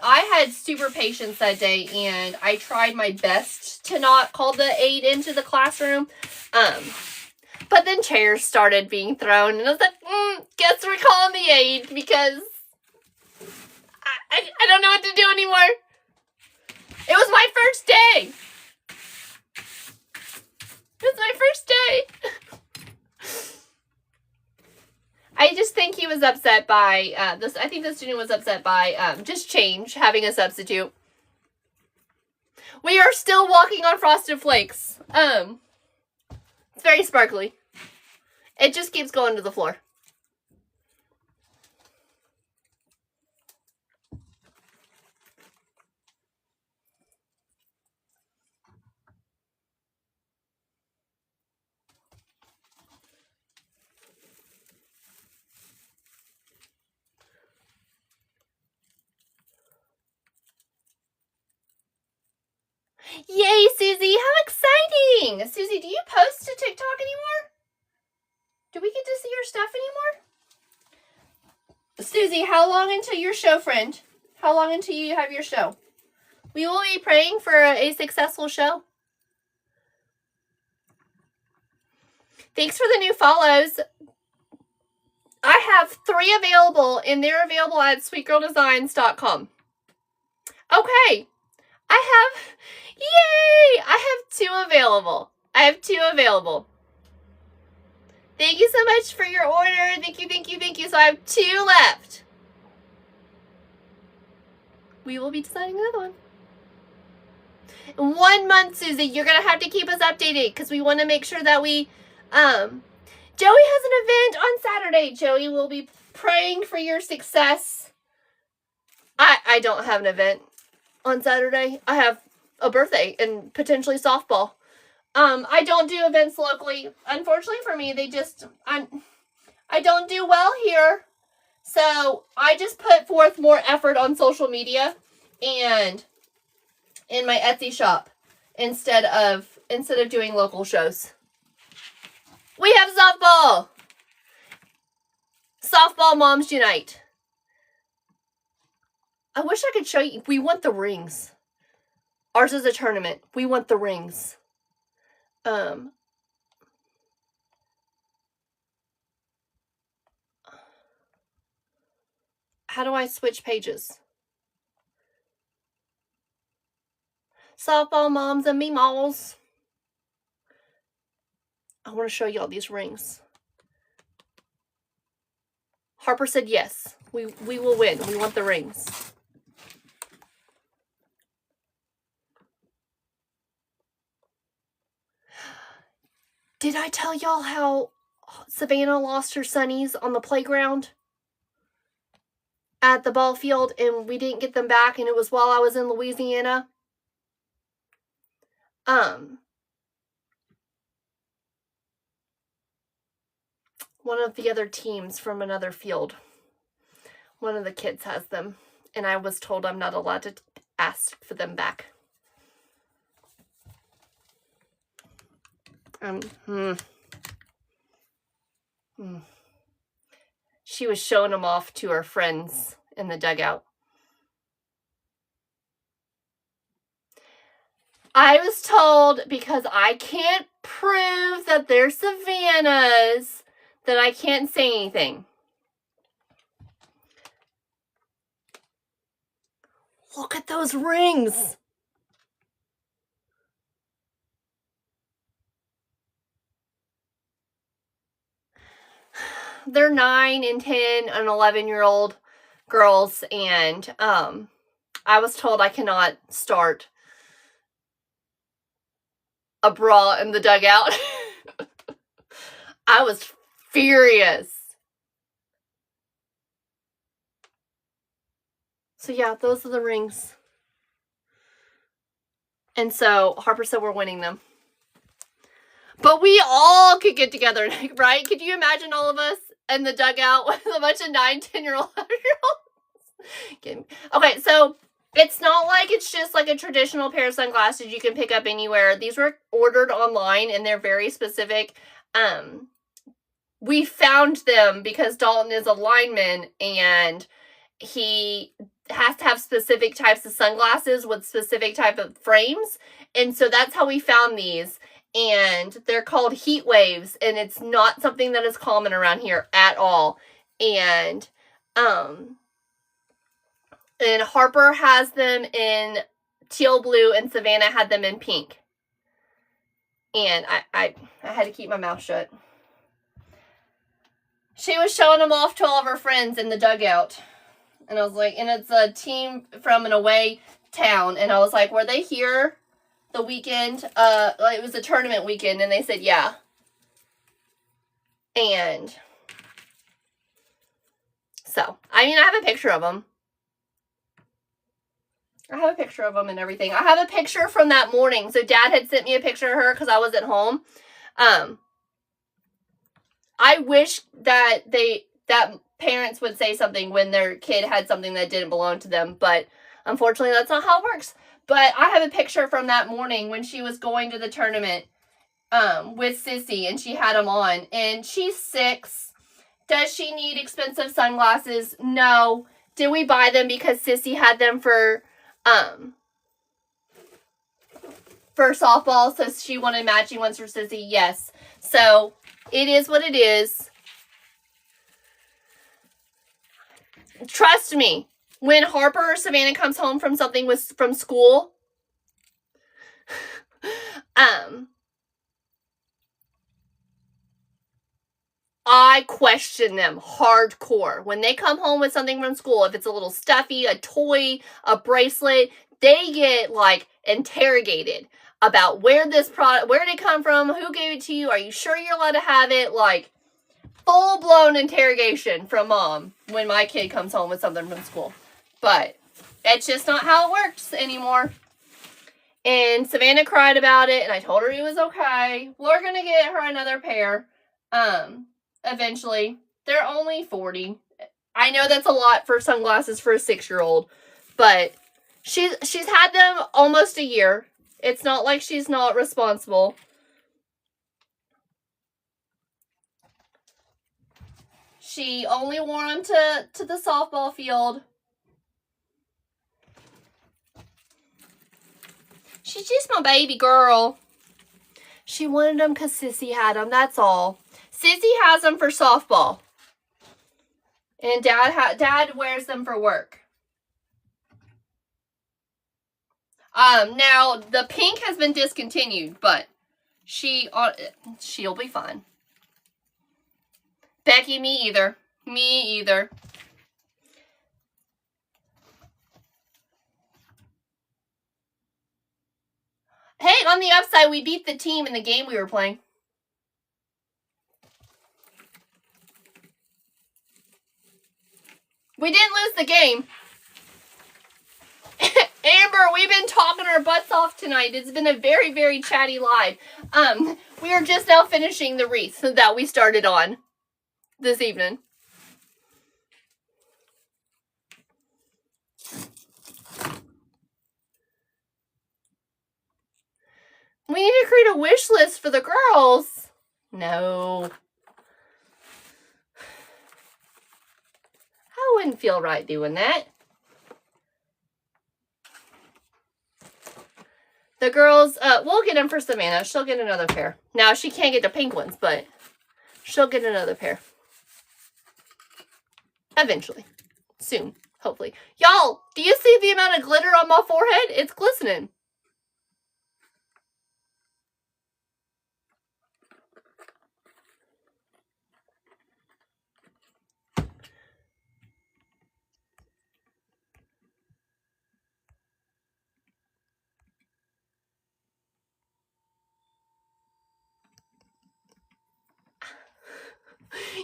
had super patience that day, and I tried my best to not call the aide into the classroom. But then chairs started being thrown, and I was like, guess we're calling the aide because I don't know what to do anymore. It was my first day. It was my first day. I just think he was upset by this. I think the student was upset by just change, having a substitute. We are still walking on frosted flakes. It's very sparkly. It just keeps going to the floor. Yay, Susie! How exciting! Susie, do you post to TikTok anymore? Do we get to see your stuff anymore? Susie, how long until your show, friend? How long until you have your show? We will be praying for a successful show. Thanks for the new follows. I have 3 available, and they're available at sweetgirldesigns.com. Okay. Yay! I have 2 available. Thank you so much for your order. Thank you. So I have 2 left. We will be designing another one. In 1 month, Susie, you're going to have to keep us updated because we want to make sure that we, Joey has an event on Saturday. Joey will be praying for your success. I don't have an event on Saturday. I have a birthday and potentially softball. I don't do events locally. Unfortunately for me, I don't do well here. So I just put forth more effort on social media and in my Etsy shop instead of doing local shows. We have softball. Softball Moms Unite. I wish I could show you. We want the rings. Ours is a tournament. We want the rings. How do I switch pages? Softball moms and meemaws. I want to show you all these rings. Harper said yes. We will win. We want the rings. Did I tell y'all how Savannah lost her sunnies on the playground at the ball field and we didn't get them back, and it was while I was in Louisiana? One of the other teams from another field, one of the kids has them, and I was told I'm not allowed to ask for them back. She was showing them off to her friends in the dugout. I was told because I can't prove that they're Savannah's that I can't say anything. Look at those rings. They're 9 and 10 and 11-year-old girls, and I was told I cannot start a brawl in the dugout. I was furious. So yeah, those are the rings. And so Harper said we're winning them. But we all could get together, right? Could you imagine all of us in the dugout with a bunch of 9, 10-year-old, 11-year-olds? Okay, so it's not like it's just like a traditional pair of sunglasses you can pick up anywhere. These were ordered online and they're very specific. We found them because Dalton is a lineman and he has to have specific types of sunglasses with specific type of frames. And so that's how we found these. And they're called heat waves, and it's not something that is common around here at all. And Harper has them in teal blue, and Savannah had them in pink. And I had to keep my mouth shut. She was showing them off to all of her friends in the dugout. And I was like, and it's a team from an away town. And I was like, were they here the weekend? It was a tournament weekend. And they said, yeah. And so, I mean, I have a picture of them. I have a picture of them and everything. I have a picture from that morning. So Dad had sent me a picture of her because I was at home. I wish that parents would say something when their kid had something that didn't belong to them, but unfortunately that's not how it works. But I have a picture from that morning when she was going to the tournament with Sissy, and she had them on, and she's 6. Does she need expensive sunglasses? No. Did we buy them because Sissy had them for softball, so she wanted matching ones for Sissy? Yes. So it is what it is. Trust me, when Harper or Savannah comes home from something from school, I question them hardcore. When they come home with something from school, if it's a little stuffy, a toy, a bracelet, they get like interrogated about where did it come from? Who gave it to you? Are you sure you're allowed to have it? Like, full-blown interrogation from Mom when my kid comes home with something from school. But it's just not how it works anymore. And Savannah cried about it, and I told her it was okay. We're going to get her another pair eventually. They're only $40. I know that's a lot for sunglasses for a 6-year-old, but she's had them almost a year. It's not like she's not responsible. She only wore them to the softball field. She's just my baby girl. She wanted them because Sissy had them, that's all. Sissy has them for softball. And Dad wears them for work. Now, the pink has been discontinued, but she'll be fine. Becky, me either. Me either. Hey, on the upside, we beat the team in the game we were playing. We didn't lose the game. Amber, we've been talking our butts off tonight. It's been a very, very chatty live. We are just now finishing the wreath that we started on this evening. We need to create a wish list for the girls. No. I wouldn't feel right doing that. The girls, we'll get them for Savannah. She'll get another pair. Now, she can't get the pink ones, but she'll get another pair. Eventually. Soon, hopefully. Y'all, do you see the amount of glitter on my forehead? It's glistening.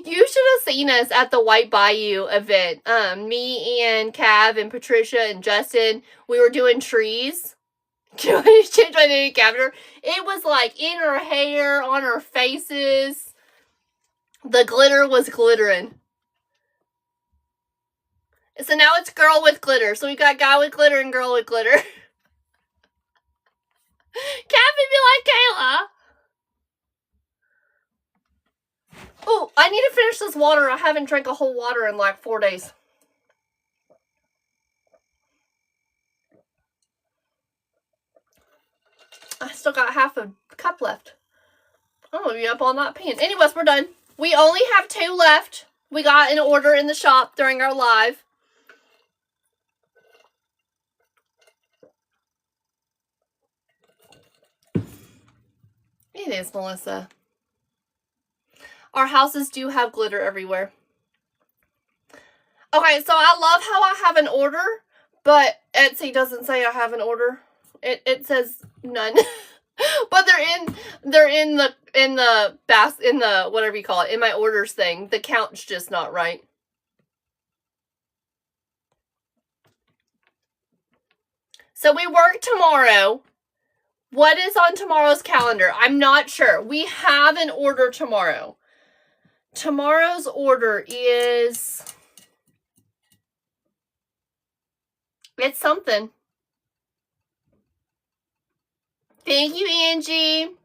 You should have seen us at the White Bayou event. Me and Cav and Patricia and Justin, we were doing trees. Do I need to change my name capture? It was like in her hair, on her faces. The glitter was glittering. So now it's girl with glitter. So we got guy with glitter and girl with glitter. Kathy be like Kayla. Oh, I need to finish this water. I haven't drank a whole water in like 4 days. I still got half a cup left. I'm gonna be up all night peeing. Anyways, we're done. We only have 2 left. We got an order in the shop during our live. It is, Melissa. Our houses do have glitter everywhere. Okay, so I love how I have an order, but Etsy doesn't say I have an order. It says none. But they're in the whatever you call it, in my orders thing. The count's just not right. So we work tomorrow. What is on tomorrow's calendar? I'm not sure. We have an order tomorrow. Tomorrow's order is... It's something. Thank you, Angie.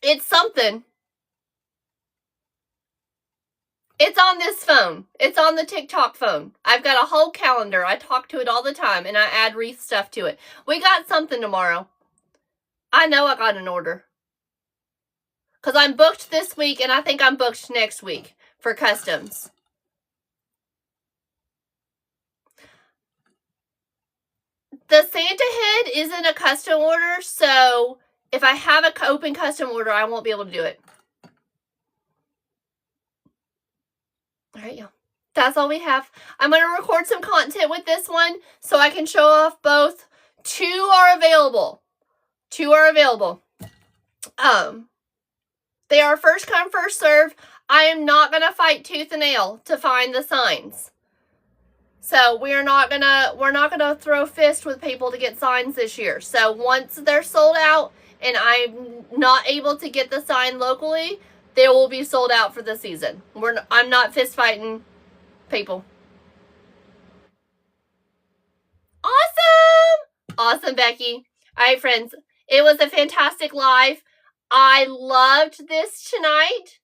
It's something. It's on this phone. It's on the TikTok phone. I've got a whole calendar. I talk to it all the time, and I add wreath stuff to it. We got something tomorrow. I know I got an order. Because I'm booked this week, and I think I'm booked next week for customs. The Santa head isn't a custom order, so if I have an open custom order, I won't be able to do it. All right, y'all. That's all we have. I'm going to record some content with this one so I can show off both. 2 are available. 2 are available. They are first come, first serve. I am not going to fight tooth and nail to find the signs. So we're not gonna throw fists with people to get signs this year. So once they're sold out and I'm not able to get the sign locally, they will be sold out for the season. I'm not fist fighting people. Awesome! Awesome, Becky. All right, friends. It was a fantastic live. I loved this tonight.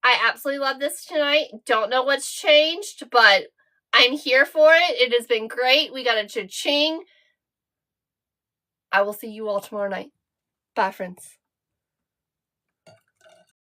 I absolutely love this tonight. Don't know what's changed, but I'm here for it. It has been great. We got a cha-ching. I will see you all tomorrow night. Bye, friends.